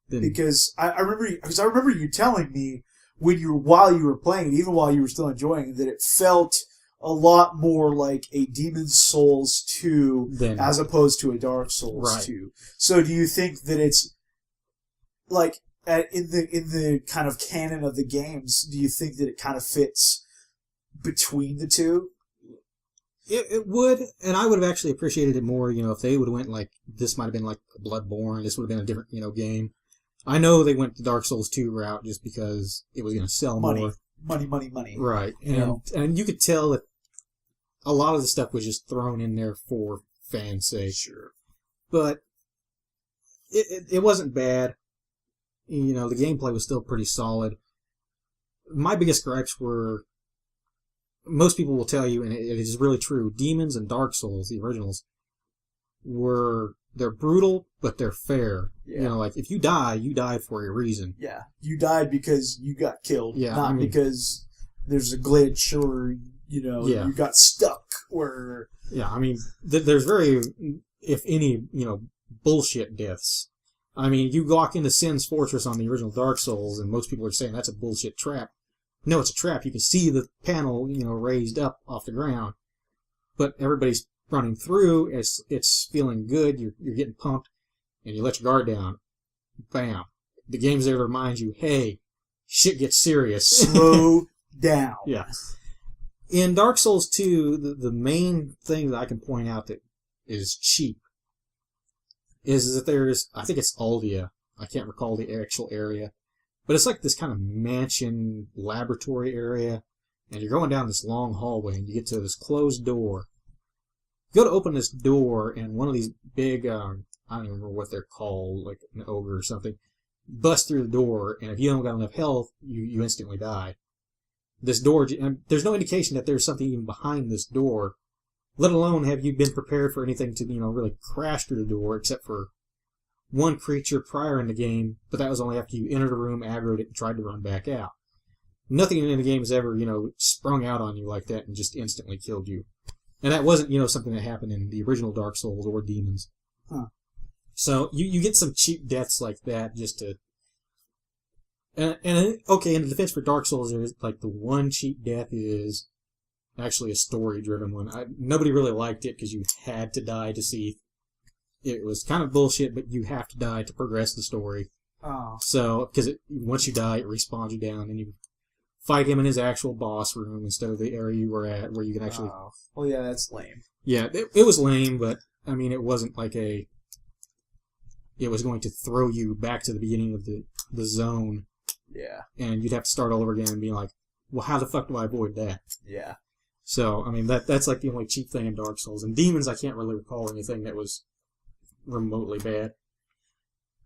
Because I remember you telling me while you were playing it, even while you were still enjoying it, that it felt a lot more like a Demon's Souls 2 as opposed to a Dark Souls 2. So do you think that it's like in the kind of canon of the games, do you think that it kind of fits between the two? It would, and I would have actually appreciated it more, if they would have went like, this might have been like Bloodborne, this would have been a different, game. I know they went the Dark Souls 2 route just because it was going to sell more. Money. Right. And you could tell that a lot of the stuff was just thrown in there for fans' sake. Sure. But it wasn't bad. The gameplay was still pretty solid. My biggest gripes were, most people will tell you, and it is really true, Demons and Dark Souls, the originals, they're brutal, but they're fair. Yeah. Like, if you died for a reason. Yeah. You died because you got killed, not because there's a glitch or, you got stuck or... Yeah, there's very, if any, bullshit deaths. You walk into Sin's Fortress on the original Dark Souls, and most people are saying that's a bullshit trap. No, it's a trap. You can see the panel, raised up off the ground. But everybody's running through. It's feeling good. You're getting pumped, and you let your guard down. Bam. The game's there to remind you, hey, shit gets serious. Slow down. Yeah. In Dark Souls 2, the main thing that I can point out that is cheap is that there's, I think it's Aldia. I can't recall the actual area. But it's like this kind of mansion laboratory area, and you're going down this long hallway, and you get to this closed door. You go to open this door, and one of these big I don't even remember what they're called, like an ogre or something, bust through the door, and if you don't got enough health, you instantly die. This door, and there's no indication that there's something even behind this door, let alone have you been prepared for anything to, really crash through the door, except for one creature prior in the game, but that was only after you entered a room, aggroed it, and tried to run back out. Nothing in the game has ever, sprung out on you like that and just instantly killed you. And that wasn't, something that happened in the original Dark Souls or Demons. Huh. So you get some cheap deaths like that just to... And okay, in the defense for Dark Souls, there's like the one cheap death is actually a story-driven one. Nobody really liked it because you had to die to see... It was kind of bullshit, but you have to die to progress the story. Oh. So, because once you die, it respawns you down, and you fight him in his actual boss room instead of the area you were at, where you can actually... Oh. Well, yeah, that's lame. Yeah, it was lame, but, I mean, it wasn't like it was going to throw you back to the beginning of the zone. Yeah. And you'd have to start all over again and be like, well, how the fuck do I avoid that? Yeah. So, I mean, that's like the only cheap thing in Dark Souls. And Demons, I can't really recall anything that was remotely bad.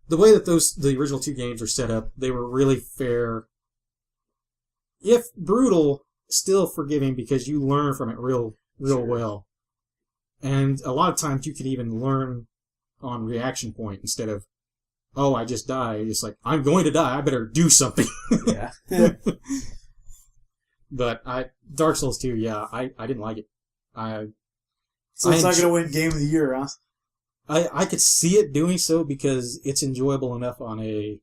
The way that the original two games are set up, they were really fair. If brutal, still forgiving because you learn from it real Sure. well. And a lot of times you can even learn on reaction point instead of, oh, I just died. It's like, I'm going to die. I better do something. Yeah. But Dark Souls 2, yeah, I didn't like it. So it's not going to win Game of the Year, huh? I could see it doing so because it's enjoyable enough on a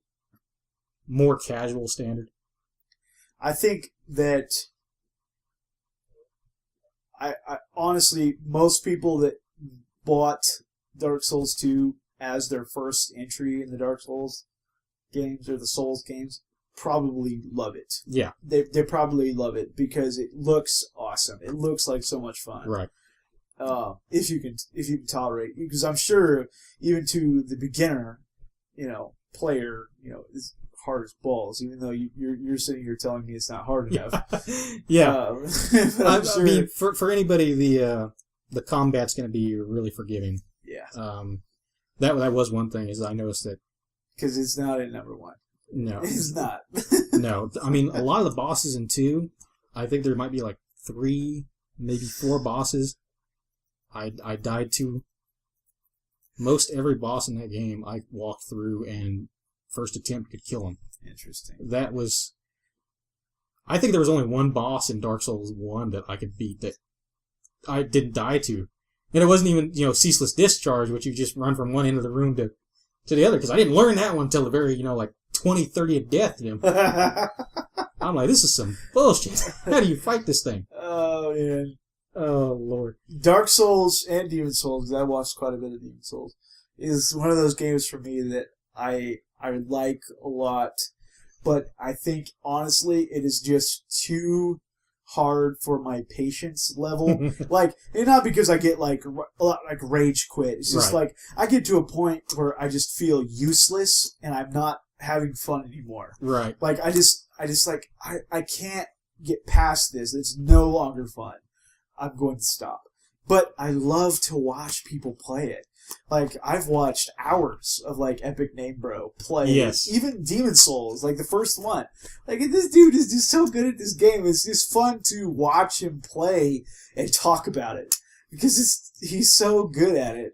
more casual standard. I think that I honestly, most people that bought Dark Souls 2 as their first entry in the Dark Souls games or the Souls games probably love it. Yeah. They probably love it because it looks awesome. It looks like so much fun. Right. If you can tolerate, because I'm sure even to the beginner, player, is hard as balls. Even though you're sitting here telling me it's not hard enough. Yeah. But I'm sure... I mean, for anybody, the combat's going to be really forgiving. Yeah. That was one thing is I noticed that because it's not at number one. No, it's not. No, I mean a lot of the bosses in 2, I think there might be like 3, maybe 4 bosses. I died to. Most every boss in that game I walked through and first attempt could kill him. Interesting. That was... I think there was only one boss in Dark Souls 1 that I could beat that I didn't die to. And it wasn't even, Ceaseless Discharge, which you just run from one end of the room to the other, because I didn't learn that one until the very, 20, 30th death. I'm like, this is some bullshit. How do you fight this thing? Oh, man. Oh, Lord. Dark Souls and Demon Souls, because I watched quite a bit of Demon Souls, is one of those games for me that I like a lot. But I think, honestly, it is just too hard for my patience level. And not because I get, a lot, rage quit. It's just, right. I get to a point where I just feel useless, and I'm not having fun anymore. Right. I can't get past this. It's no longer fun. I'm going to stop. But I love to watch people play it. I've watched hours of, Epic Name Bro play. Yes. Even Demon Souls, the first one. This dude is just so good at this game. It's just fun to watch him play and talk about it. Because he's so good at it.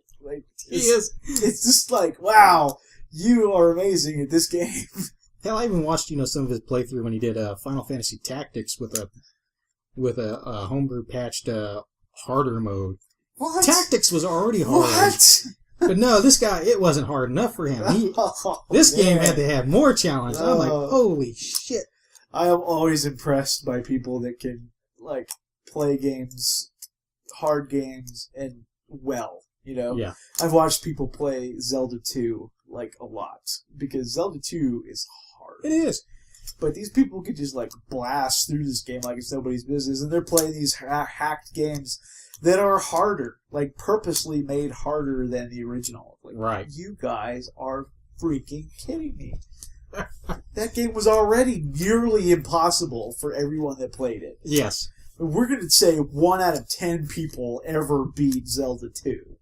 He is. It's just wow, you are amazing at this game. Hell, I even watched, some of his playthrough when he did Final Fantasy Tactics with a homebrew patched harder mode. What? Tactics was already hard. What? But no, this guy, it wasn't hard enough for him. This game had to have more challenge. I'm like, holy shit. I am always impressed by people that can, play games, hard games, and well, Yeah. I've watched people play Zelda 2, a lot. Because Zelda 2 is hard. It is. But these people could just, blast through this game like it's nobody's business. And they're playing these hacked games that are harder. Purposely made harder than the original. Right. You guys are freaking kidding me. That game was already nearly impossible for everyone that played it. Yes. We're going to say 1 out of 10 people ever beat Zelda 2.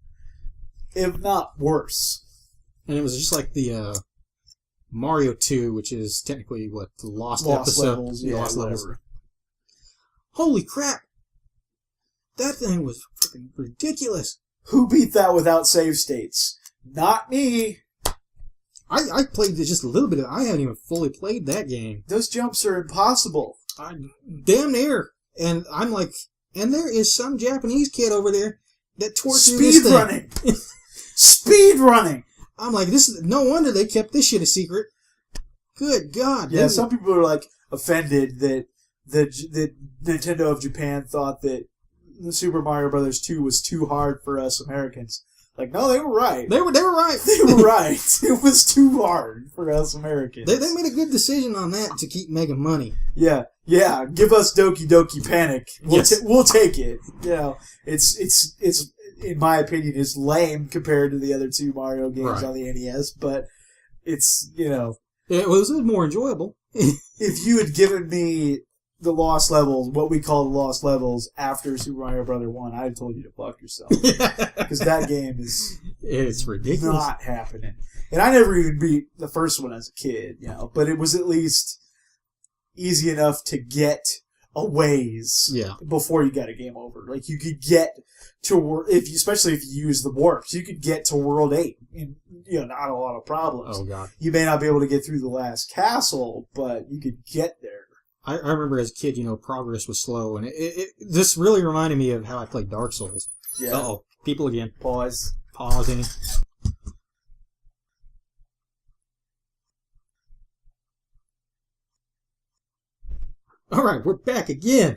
If not worse. And it was just like the Mario 2, which is technically what the lost episode, levels, yeah, lost whatever. levels. Holy crap! That thing was freaking ridiculous. Who beat that without save states? Not me. I played just a little bit of it. I haven't even fully played that game. Those jumps are impossible. Damn near. And I'm like, and there is some Japanese kid over there that tore through this Speed thing. running. Speed running. I'm like, this is no wonder they kept this shit a secret. Good God. Yeah, some people are like offended that Nintendo of Japan thought that the Super Mario Brothers 2 was too hard for us Americans. Like, no, they were right. They were right. They were right. It was too hard for us Americans. They made a good decision on that to keep making money. Yeah. Give us Doki Doki Panic. We'll take it. You know, it's in my opinion is lame compared to the other two Mario games on the NES, but it's, you know, it was more enjoyable. If you had given me the lost levels, what we call the lost levels, after Super Mario Bros. 1, I'd have told you to fuck yourself. Because that game is it's ridiculous. Not happening. And I never even beat the first one as a kid, you know, but it was at least easy enough to get a ways before you got a game over. Like, you could get to, especially if you use the warps, you could get to World 8 in, you know, not a lot of problems. Oh, God. You may not be able to get through the last castle, but you could get there. I remember as a kid, you know, progress was slow, and this really reminded me of how I played Dark Souls. Yeah. Uh-oh. People again. Pausing. All right, we're back again.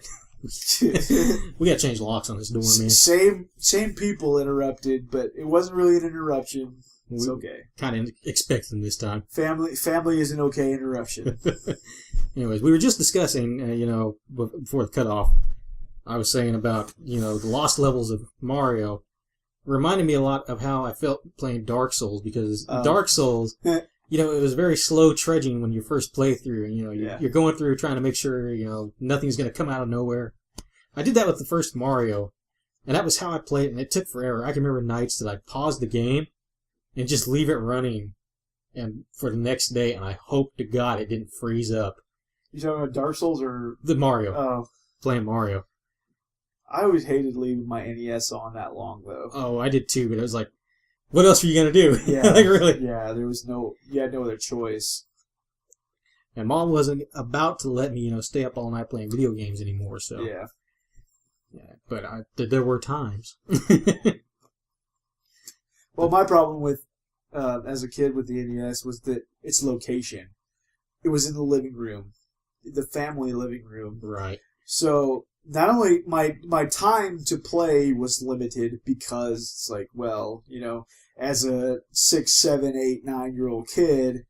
We gotta change locks on this door, man. Same people interrupted, but it wasn't really an interruption. It's okay. Kind of expecting this time. Family is an okay interruption. Anyways, we were just discussing, you know, before the cutoff, I was saying about, you know, the lost levels of Mario. Reminded me a lot of how I felt playing Dark Souls, because Dark Souls, you know, it was very slow trudging when you first play through, and, you know, you're going through trying to make sure, you know, nothing's going to come out of nowhere. I did that with the first Mario, and that was how I played it, and it took forever. I can remember nights that I'd pause the game and just leave it running and for the next day, and I hope to God it didn't freeze up. You talking about Dark Souls or the Mario? Playing Mario. I always hated leaving my NES on that long, though. Oh, I did too, but it was like, what else were you gonna do? Yeah, like, really? Yeah, you had no other choice. And Mom wasn't about to let me, you know, stay up all night playing video games anymore. So yeah, but there were times. Well, my problem with as a kid with the NES was that its location. It was in the living room, the family living room. Right. So not only my time to play was limited, because it's like, well, you know, as a 6, 7, 8, 9-year-old kid,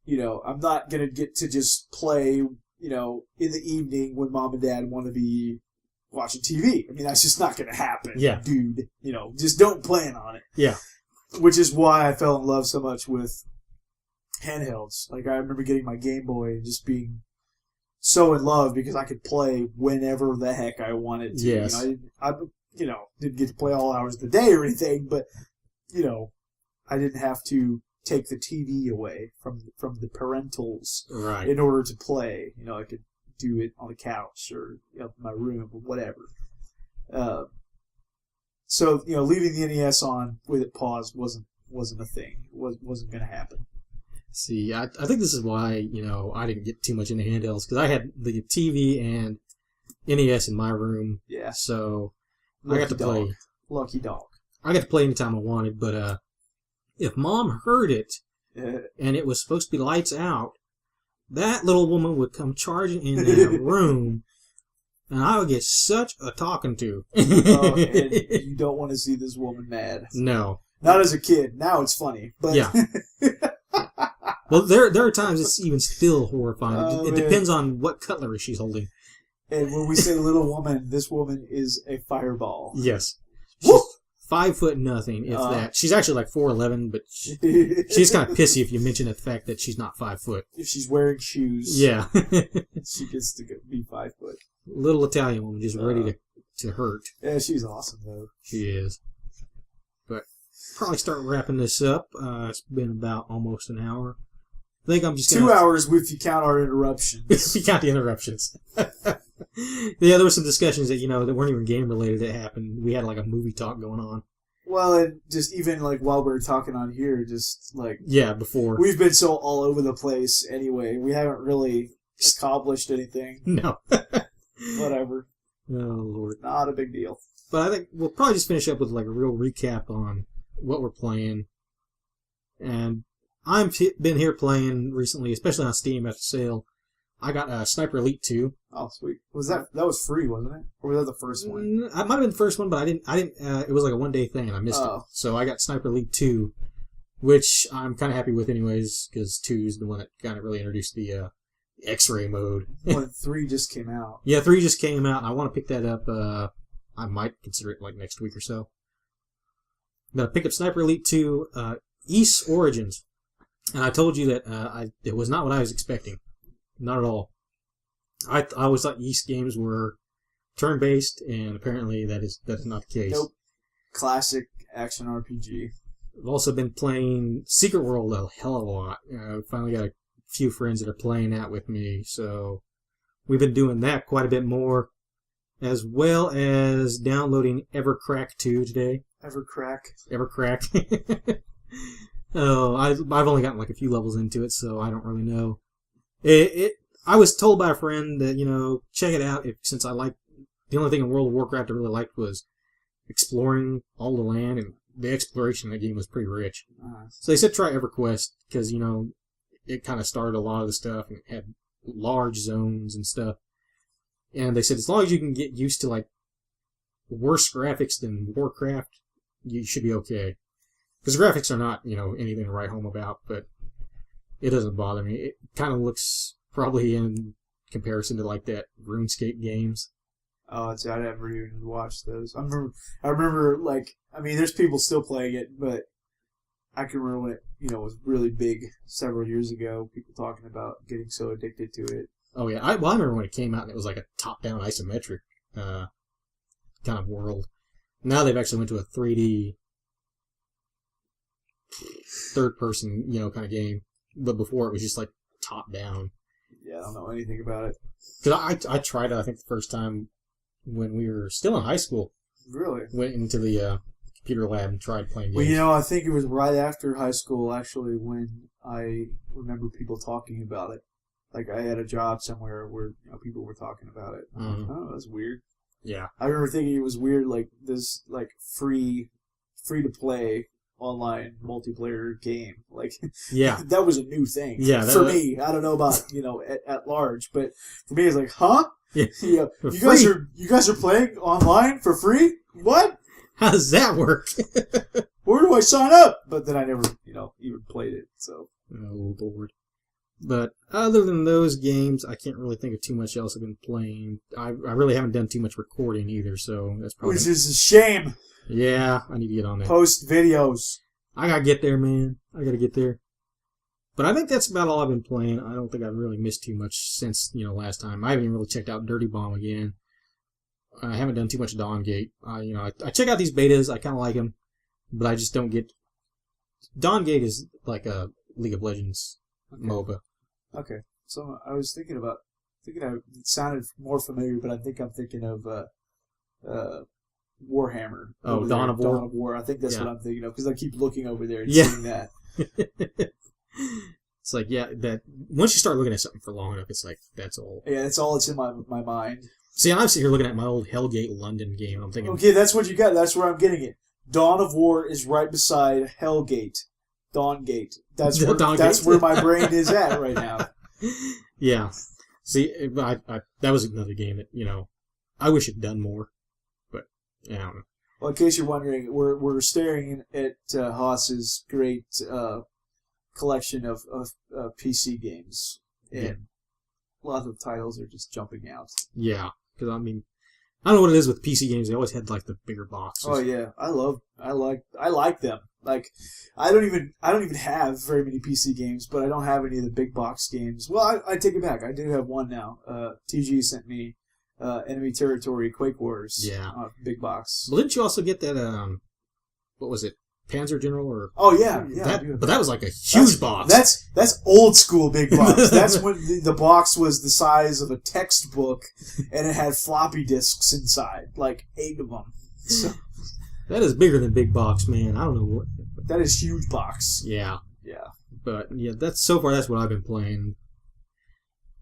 you know, I'm not going to get to just play, you know, in the evening when mom and dad want to be watching TV. I mean, that's just not going to happen, dude. You know, just don't plan on it. Yeah. Which is why I fell in love so much with handhelds. Like, I remember getting my Game Boy and just being so in love because I could play whenever the heck I wanted to. Yes. You know, I didn't get to play all hours of the day or anything, but, you know, I didn't have to take the TV away from the parentals in order to play. You know, I could do it on the couch or, you know, in my room or whatever. So, you know, leaving the NES on with it paused wasn't a thing. It wasn't going to happen. See, I think this is why, you know, I didn't get too much into handhelds, because I had the TV and NES in my room. Yeah. So I got to play. Lucky dog. I got to play anytime I wanted, but if Mom heard it and it was supposed to be lights out, that little woman would come charging in that room, and I would get such a talking to. Oh, and you don't want to see this woman mad. No. Not as a kid. Now it's funny. But yeah. Well, there are times it's even still horrifying. It depends on what cutlery she's holding. And when we say little woman, this woman is a fireball. Yes. She's 5 foot nothing, if that. She's actually like 4'11", but she's kind of pissy if you mention the fact that she's not 5 foot. If she's wearing shoes. Yeah. She gets to be 5 foot. Little Italian woman just ready to hurt. Yeah, she's awesome, though. She is. But probably start wrapping this up. It's been about almost an hour. I think I'm just 2 hours if you count our interruptions. If you count the interruptions. Yeah, there were some discussions that, that weren't even game related that happened. We had like a movie talk going on. Well, and just even like while we were talking on here, just like... Yeah, before. We've been so all over the place anyway. We haven't really accomplished anything. No. Whatever. Oh, Lord. Not a big deal. But I think we'll probably just finish up with like a real recap on what we're playing. And I've been here playing recently, especially on Steam after sale. I got Sniper Elite 2. Oh, sweet. That was free, wasn't it? Or was that the first one? It might have been the first one, but I didn't. it was like a one-day thing, and I missed it. So I got Sniper Elite 2, which I'm kind of happy with anyways, because 2 is the one that kind of really introduced the X-ray mode. Well, 3 just came out. Yeah, 3 just came out, and I want to pick that up. I might consider it like next week or so. But I picked up Sniper Elite 2, East Origins. And I told you that it was not what I was expecting. Not at all. I always thought Ys games were turn-based, and apparently that is not the case. Nope. Classic action RPG. I've also been playing Secret World a hell of a lot. Finally got a few friends that are playing that with me, so we've been doing that quite a bit more, as well as downloading Evercrack 2 today. Evercrack. Oh, I've only gotten like a few levels into it, so I don't really know. I was told by a friend that, check it out, since I like, the only thing in World of Warcraft I really liked was exploring all the land, and the exploration in that game was pretty rich. So they said try EverQuest, because, it kind of started a lot of the stuff, and it had large zones and stuff. And they said as long as you can get used to, like, worse graphics than Warcraft, you should be okay. Because the graphics are not, anything to write home about, but it doesn't bother me. It kind of looks probably in comparison to like that RuneScape games. Oh, I never even watched those. I remember there's people still playing it, but I can remember when it, was really big several years ago. People talking about getting so addicted to it. Oh yeah, I remember when it came out and it was like a top-down isometric kind of world. Now they've actually went to a 3D third-person, kind of game. But before it was just like top-down. Yeah, I don't know anything about it. Because I tried it, I think, the first time when we were still in high school. Really? Went into the computer lab and tried playing games. Well, I think it was right after high school, actually, when I remember people talking about it. Like, I had a job somewhere where people were talking about it. Mm-hmm. Oh, that's weird. Yeah. I remember thinking it was weird, like, this, like, free-to-play online multiplayer game. Like, yeah, that was a new thing. Yeah, for me. I don't know about, at large, but for me, it's like, huh? Yeah. You guys are playing online for free? What? How does that work? Where do I sign up? But then I never, even played it, so. Oh, Lord. But other than those games, I can't really think of too much else I've been playing. I really haven't done too much recording either, so that's probably... Which is a shame. Yeah, I need to get on that. Post videos. I gotta get there, man. I gotta get there. But I think that's about all I've been playing. I don't think I've really missed too much since, last time. I haven't even really checked out Dirty Bomb again. I haven't done too much Dawn Gate. I check out these betas. I kind of like them. But I just don't get... Dawn Gate is like a League of Legends MOBA. Okay. So I was thinking it sounded more familiar, but I think I'm thinking of Warhammer. Oh, Dawn of War? Dawn of War. I think that's what I'm thinking of, because I keep looking over there and Yeah. seeing that. It's like, that once you start looking at something for long enough, it's like, that's all. Yeah, that's all that's in my mind. See, I'm sitting here looking at my old Hellgate London game, and I'm thinking... Okay, that's what you got. That's where I'm getting it. Dawn of War is right beside Hellgate. Dawngate. That's where my brain is at right now. Yeah. See, that was another game that, I wish it had done more. But, I don't know. Well, in case you're wondering, we're staring at Haas's great collection of PC games. And a lot of titles are just jumping out. Yeah. Because, I don't know what it is with PC games. They always had, like, the bigger boxes. Oh, yeah. I like them. Like, I don't even have very many PC games, but I don't have any of the big box games. Well, I take it back. I do have one now. TG sent me Enemy Territory Quake Wars. Yeah. Big box. Well, didn't you also get that, what was it? Panzer General or but that was like a huge box. That's old school big box. That's when the box was the size of a textbook and it had floppy disks inside, like 8 of them. So, that is bigger than big box, man. I don't know what. That is huge box. Yeah. Yeah. But yeah, that's what I've been playing.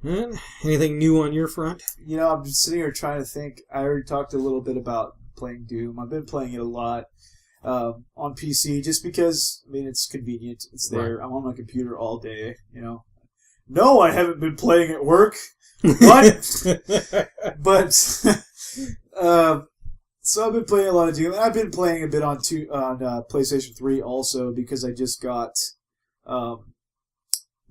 Anything new on your front? I'm sitting here trying to think. I already talked a little bit about playing Doom. I've been playing it a lot. On PC, just because, it's convenient. It's there. Right. I'm on my computer all day, No, I haven't been playing at work. What? But, so I've been playing a lot of Doom. And I've been playing a bit on PlayStation 3 also, because I just got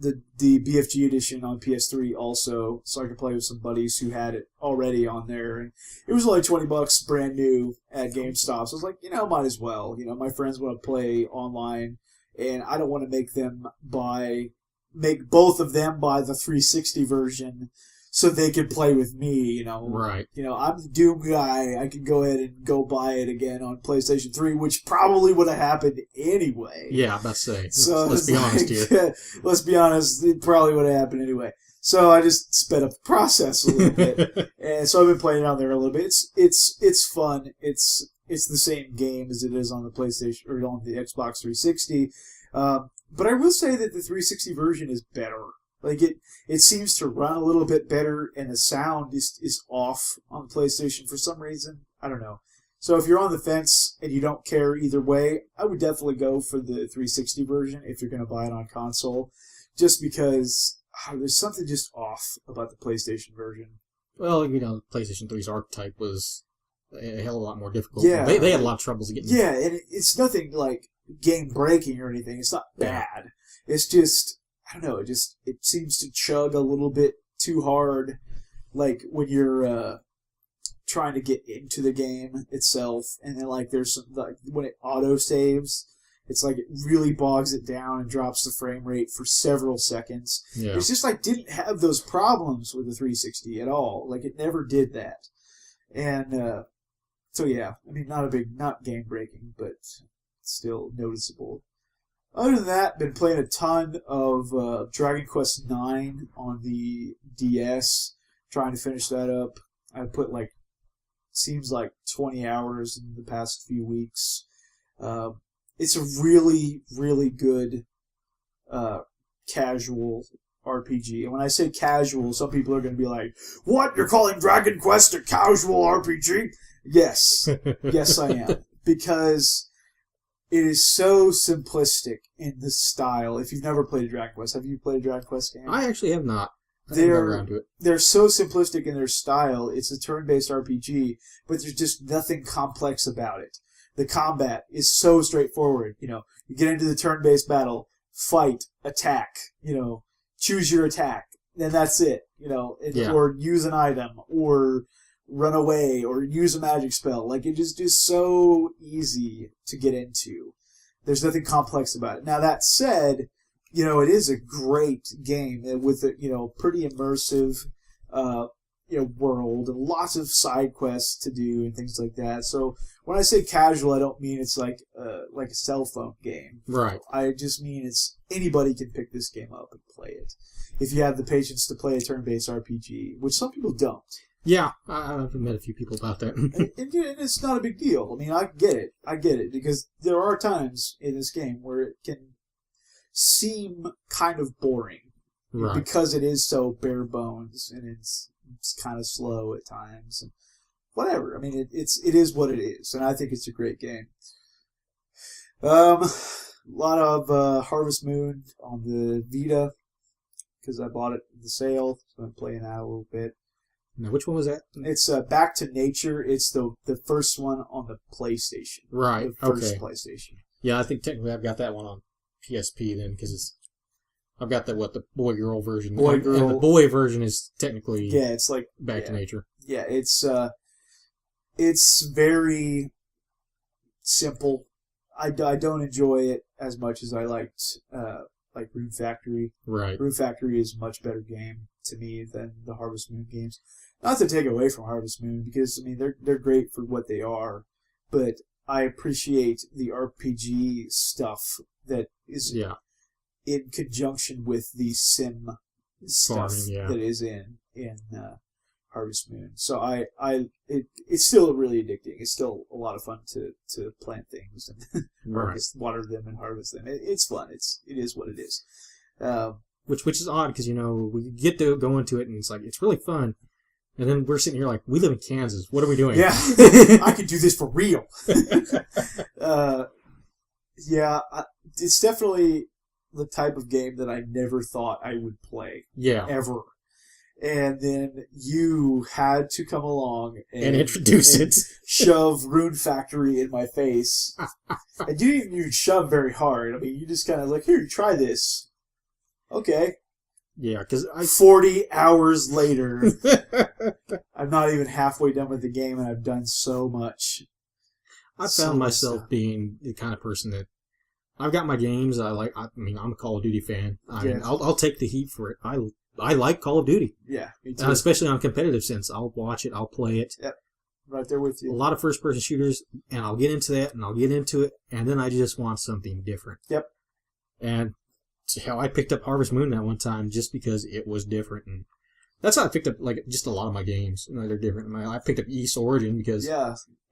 the BFG edition on PS3 also, so I could play with some buddies who had it already on there. And it was only $20 brand new at GameStop. So I was like, might as well. My friends want to play online, and I don't want to make both of them buy the 360 version so they could play with me, Right. I'm the Doom guy. I could go ahead and go buy it again on PlayStation 3, which probably would have happened anyway. Yeah, I'm about to say. So let's be honest here. Let's be honest, it probably would have happened anyway. So I just sped up the process a little bit. And so I've been playing it on there a little bit. It's fun. It's the same game as it is on the PlayStation or on the Xbox 360. But I will say that the 360 version is better. Like it seems to run a little bit better, and the sound is off on PlayStation for some reason. I don't know. So if you're on the fence and you don't care either way, I would definitely go for the 360 version if you're going to buy it on console, just because there's something just off about the PlayStation version. Well, PlayStation 3's archetype was a hell of a lot more difficult. Yeah, they had a lot of troubles getting. Yeah, and it's nothing like game breaking or anything. It's not bad. It's just, I don't know, it seems to chug a little bit too hard, like when you're trying to get into the game itself, and then there's some, when it auto saves, it's like it really bogs it down and drops the frame rate for several seconds. Yeah. It's just didn't have those problems with the 360 at all. It never did that, and so yeah, not game breaking, but still noticeable. Other than that, been playing a ton of Dragon Quest IX on the DS, trying to finish that up. I put seems like 20 hours in the past few weeks. It's a really, really good casual RPG. And when I say casual, some people are going to be like, "What? You're calling Dragon Quest a casual RPG?" Yes. Yes, I am. Because it is so simplistic in the style. If you've never played a Dragon Quest, have you played a Dragon Quest game? I actually have not. They're so simplistic in their style. It's a turn-based RPG, but there's just nothing complex about it. The combat is so straightforward. You get into the turn-based battle, fight, attack, choose your attack, and that's it. Or use an item, or run away, or use a magic spell. It just is so easy to get into. There's nothing complex about it. Now, that said, it is a great game with a, pretty immersive, world and lots of side quests to do and things like that. So when I say casual, I don't mean it's like a cell phone game. Right. I just mean anybody can pick this game up and play it if you have the patience to play a turn-based RPG, which some people don't. Yeah, I've met a few people about that. and it's not a big deal. I get it, because there are times in this game where it can seem kind of boring, right, because it is so bare bones and it's kind of slow at times. And whatever. It is what it is, and I think it's a great game. A lot of Harvest Moon on the Vita because I bought it in the sale, so I'm playing that a little bit. Now, which one was that? It's Back to Nature. It's the first one on the PlayStation. Right. The first PlayStation. Yeah, I think technically I've got that one on PSP then, because I've got the boy-girl version. Boy-girl. And the boy version is technically it's Back to Nature. Yeah, it's very simple. I don't enjoy it as much as I liked Rune Factory. Right. Rune Factory is a much better game to me than the Harvest Moon games. Not to take away from Harvest Moon, because they're great for what they are, but I appreciate the RPG stuff that is in conjunction with the sim stuff that is in Harvest Moon. So it's still really addicting. It's still a lot of fun to plant things and water them and harvest them. It's fun. It is what it is. Which is odd because we get to go into it and it's really fun. And then we're sitting here like, we live in Kansas. What are we doing? Yeah, I could do this for real. It's definitely the type of game that I never thought I would play. Yeah. Ever. And then you had to come along and introduce it. Shove Rune Factory in my face. And you didn't even shove very hard. I mean, you just kind of like, here, try this. Okay. Yeah, because 40 hours later, I'm not even halfway done with the game, and I've done so much. I found myself being the kind of person that I've got my games. I'm a Call of Duty fan. I'll take the heat for it. I like Call of Duty. Yeah, me too. And especially on a competitive sense. I'll watch it. I'll play it. Yep, right there with you. A lot of first-person shooters, and I'll get into that, and I'll get into it, and then I just want something different. Yep. And hell, I picked up Harvest Moon that one time just because it was different, and that's how I picked up just a lot of my games. They're different. I picked up East Origin because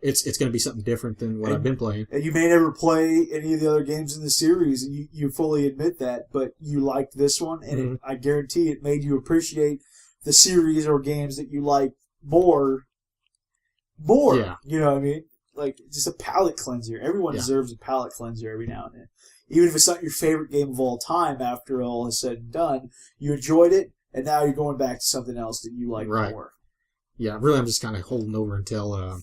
it's going to be something different than what I've been playing. And you may never play any of the other games in the series, and you fully admit that, but you liked this one, and I guarantee it made you appreciate the series or games that you like more. Yeah. You know what I mean? Like, just a palate cleanser. Everyone deserves a palate cleanser every now and then. Even if it's not your favorite game of all time, after all is said and done, you enjoyed it, and now you're going back to something else that you like more. Yeah, really, I'm just kind of holding over until,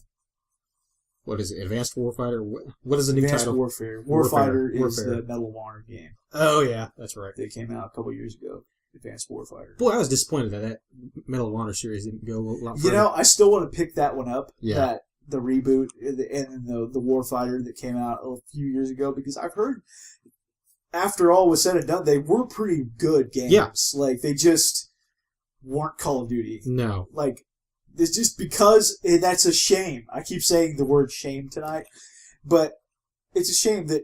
what is it, Advanced Warfighter? What is the new Advanced title? Warfare. Warfighter is the Medal of Honor game. Oh, yeah, that's right. They came out a couple years ago. Advanced Warfighter. Boy, I was disappointed that Medal of Honor series didn't go a lot further. I still want to pick that one up. Yeah. The reboot and the Warfighter that came out a few years ago, because I've heard, after all was said and done, they were pretty good games. Yeah. Like, they just weren't Call of Duty. No. Like, it's just because, and that's a shame. I keep saying the word shame tonight, but it's a shame that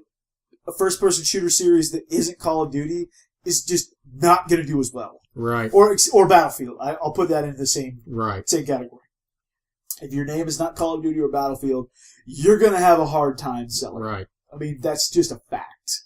a first-person shooter series that isn't Call of Duty is just not going to do as well. Right. Or Battlefield. I'll put that in the same category. If your name is not Call of Duty or Battlefield, you're going to have a hard time selling. Right. I mean, that's just a fact.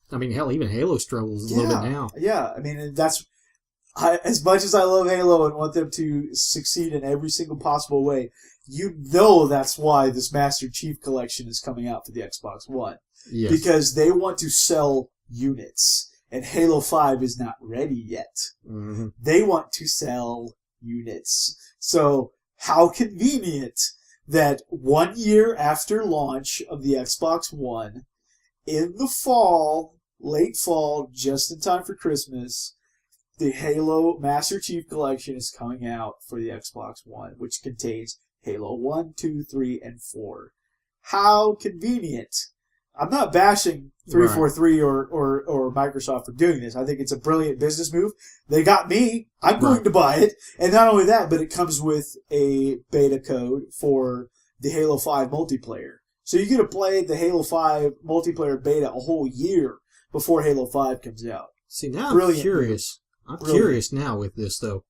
I mean, hell, even Halo struggles a little bit now. Yeah, I mean, as much as I love Halo and want them to succeed in every single possible way, that's why this Master Chief Collection is coming out for the Xbox One. Yes. Because they want to sell units, and Halo 5 is not ready yet. Mm-hmm. They want to sell units. So, how convenient that 1 year after launch of the Xbox One, in the fall, late fall, just in time for Christmas, the Halo Master Chief Collection is coming out for the Xbox One, which contains Halo 1, 2, 3, and 4. How convenient. I'm not bashing 343 or Microsoft for doing this. I think it's a brilliant business move. They got me. I'm going to buy it. And not only that, but it comes with a beta code for the Halo 5 multiplayer. So you get to play the Halo 5 multiplayer beta a whole year before Halo 5 comes out. See, now I'm curious. I'm curious now with this, though.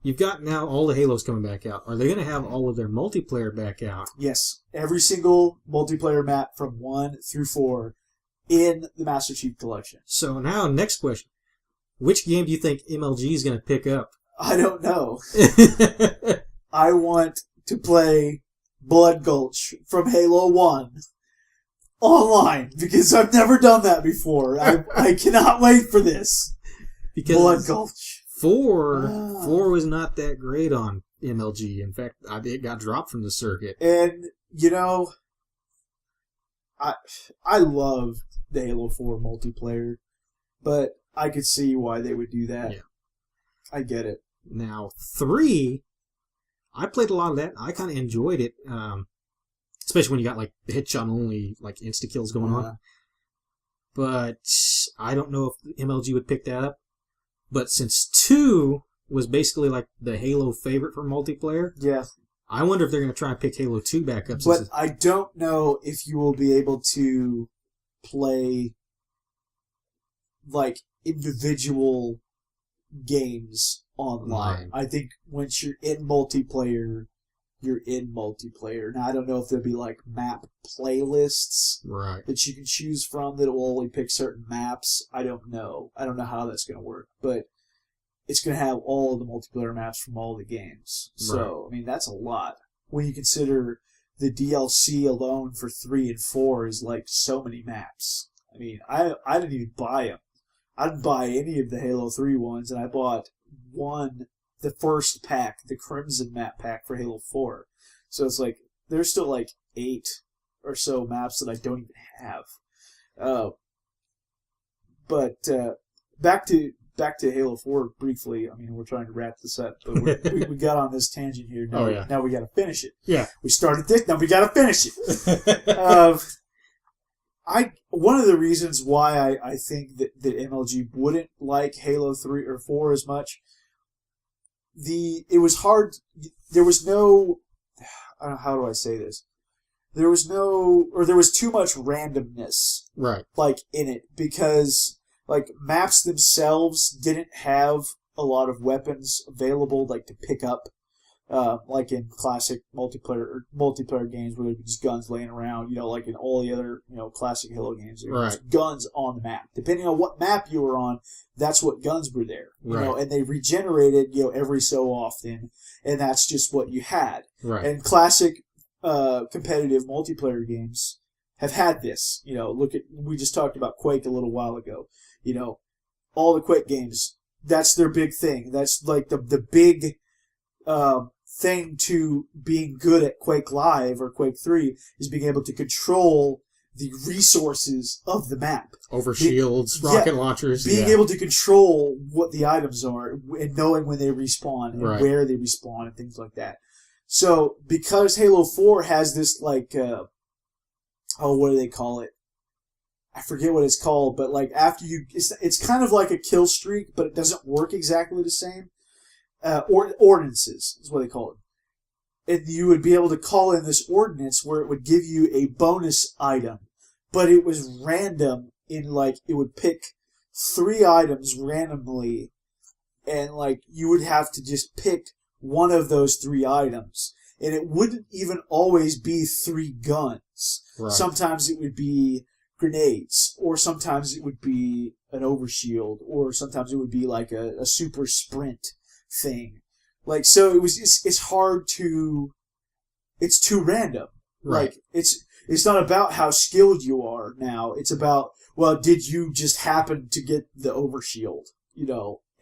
You've got now all the Halos coming back out. Are they going to have all of their multiplayer back out? Yes. Every single multiplayer map from 1 through 4 in the Master Chief Collection. So now, next question. Which game do you think MLG is going to pick up? I don't know. I want to play Blood Gulch from Halo 1 online, because I've never done that before. I cannot wait for this. Because Blood Gulch. 4 was not that great on MLG. In fact, it got dropped from the circuit. And, I love the Halo 4 multiplayer, but I could see why they would do that. Yeah. I get it. Now, 3, I played a lot of that. I kind of enjoyed it, especially when you got, the headshot-only, insta-kills going on. But I don't know if MLG would pick that up. But since 2 was basically the Halo favorite for multiplayer, I wonder if they're going to try and pick Halo 2 back up. But I don't know if you will be able to play like individual games online. Right. I think once you're in multiplayer, you're in multiplayer. Now, I don't know if there'll be like map playlists right. that you can choose from that will only pick certain maps. I don't know. I don't know how that's going to work, but it's going to have all of the multiplayer maps from all the games. So, right. I mean, that's a lot. When you consider the DLC alone for 3 and 4 is like so many maps. I mean, I didn't even buy them. I didn't buy any of the Halo 3 ones, and I bought the first pack, the Crimson map pack for Halo 4. So it's like, there's still like 8 or so maps that I don't even have. But back to Halo 4 briefly. I mean, we're trying to wrap this up, but we got on this tangent here. Now, now we got to finish it. Yeah. We started this, now we got to finish it. One of the reasons why I think that MLG wouldn't like Halo 3 or 4 as much, it was hard. There was no, I don't know, how do I say this? There was too much randomness, right? Like in it, because like maps themselves didn't have a lot of weapons available, like to pick up, like in classic multiplayer games where there's just guns laying around. You know, like in all the other classic Halo games, there was guns on the map. Depending on what map you were on, that's what guns were there. You know, and they regenerated every so often, and that's just what you had. Right. And classic competitive multiplayer games have had this. We just talked about Quake a little while ago. All the Quake games, that's their big thing. That's like the big thing to being good at Quake Live or Quake 3 is being able to control the resources of the map. Over shields, rocket launchers. Being able to control what the items are and knowing when they respawn and where they respawn and things like that. So, because Halo 4 has this, like, what do they call it? I forget what it's called, but, like, after it's kind of like a kill streak, but it doesn't work exactly the same. Ordinances is what they call it. And you would be able to call in this ordinance where it would give you a bonus item, but it was random in, like, it would pick 3 items randomly, and, like, you would have to just pick one of those 3 items. And it wouldn't even always be 3 guns. Right. Sometimes it would be grenades, or sometimes it would be an overshield, or sometimes it would be like a super sprint thing. Like, so it's hard to, it's too random. Right. Like, it's not about how skilled you are now. It's about, well, did you just happen to get the overshield,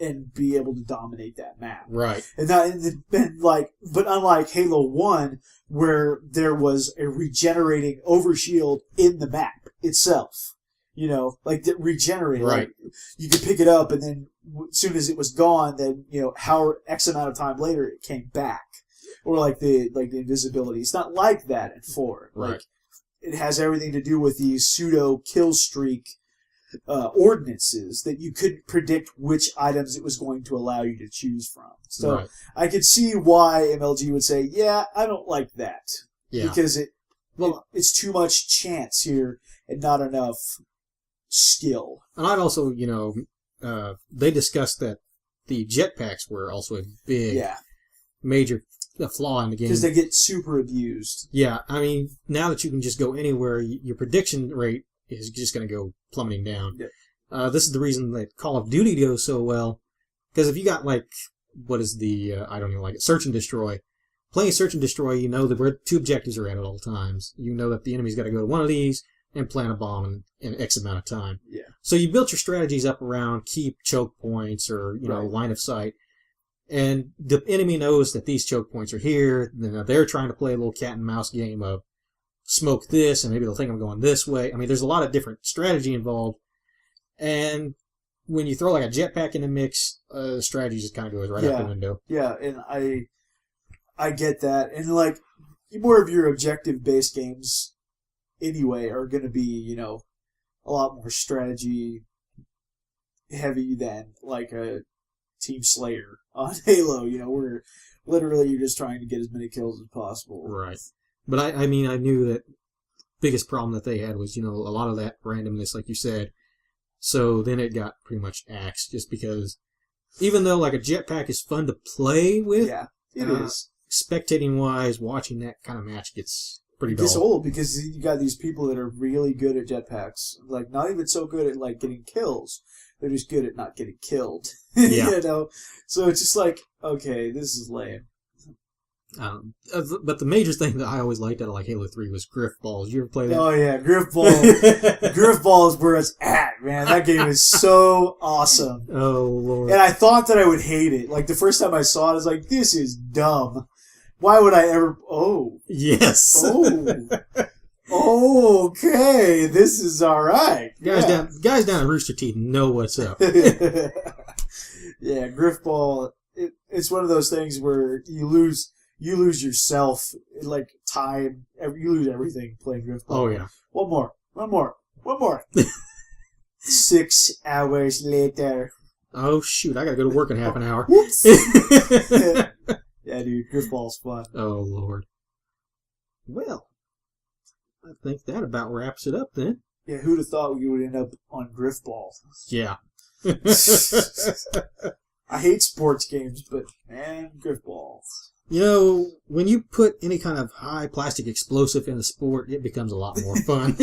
and be able to dominate that map. Right. But unlike Halo 1, where there was a regenerating overshield in the map itself, like that regenerated. Right. Like, you could pick it up, and then as soon as it was gone, then how X amount of time later it came back, or like the invisibility. It's not like that in 4. Right. Like, it has everything to do with these pseudo kill streak ordinances that you couldn't predict which items it was going to allow you to choose from. So I could see why MLG would say, yeah, I don't like that. Yeah. Because it's too much chance here and not enough skill. And I'd also, they discussed that the jetpacks were also a big, major flaw in the game. Because they get super abused. Yeah, I mean, now that you can just go anywhere, your prediction rate is just going to go plummeting down. Yeah. This is the reason that Call of Duty goes so well. Because if you got, like, what is the, I don't even like it, Search and Destroy. Playing Search and Destroy, you know that where 2 objectives are at all times. You know that the enemy's got to go to one of these and plant a bomb in X amount of time. Yeah. So you built your strategies up around key choke points or, line of sight. And the enemy knows that these choke points are here. Then they're trying to play a little cat and mouse game of smoke this, and maybe they'll think I'm going this way. I mean, there's a lot of different strategy involved. And when you throw like a jetpack in the mix, the strategy just kind of goes right out the window. Yeah, and I get that. And like, more of your objective-based games anyway are going to be, a lot more strategy heavy than like a Team Slayer on Halo. Where literally you're just trying to get as many kills as possible. Right. But I mean, I knew that biggest problem that they had was, a lot of that randomness, like you said. So then it got pretty much axed, just because even though like a jetpack is fun to play with, yeah, it is. Spectating wise, watching that kind of match gets pretty dull. It gets old because you got these people that are really good at jetpacks, like not even so good at like getting kills. They're just good at not getting killed. Yeah. So it's just like, okay, this is lame. But the major thing that I always liked out of like Halo 3 was Griff Balls. You ever play that? Oh yeah, Griff Ball. Griff Ball is where it's at, man. That game is so awesome. Oh Lord. And I thought that I would hate it. Like the first time I saw it, I was like, this is dumb. Why would I ever? Oh. Yes. Oh. Okay, this is all right. Guys down at Rooster Teeth know what's up. Yeah, Griff Ball. It's one of those things where you lose yourself, like time. You lose everything playing Griff Ball. Oh yeah. One more. 6 hours later. Oh shoot! I gotta go to work in half an hour. Whoops. Yeah, dude, Griff Ball's fun. Oh Lord. Well, I think that about wraps it up then. Yeah, who'd have thought we would end up on Griff Ball? Yeah. I hate sports games, but man, Griff Ball. When you put any kind of high plastic explosive in a sport, it becomes a lot more fun.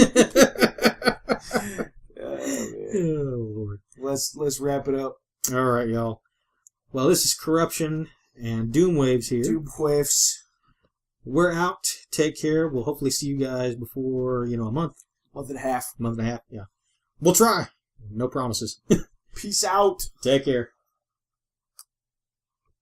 Oh Lord. Let's wrap it up. All right, y'all. Well, this is Korrupt10n and Doom Waves here. Doom Waves. We're out. Take care. We'll hopefully see you guys before, a month. Month and a half. Yeah. We'll try. No promises. Peace out. Take care.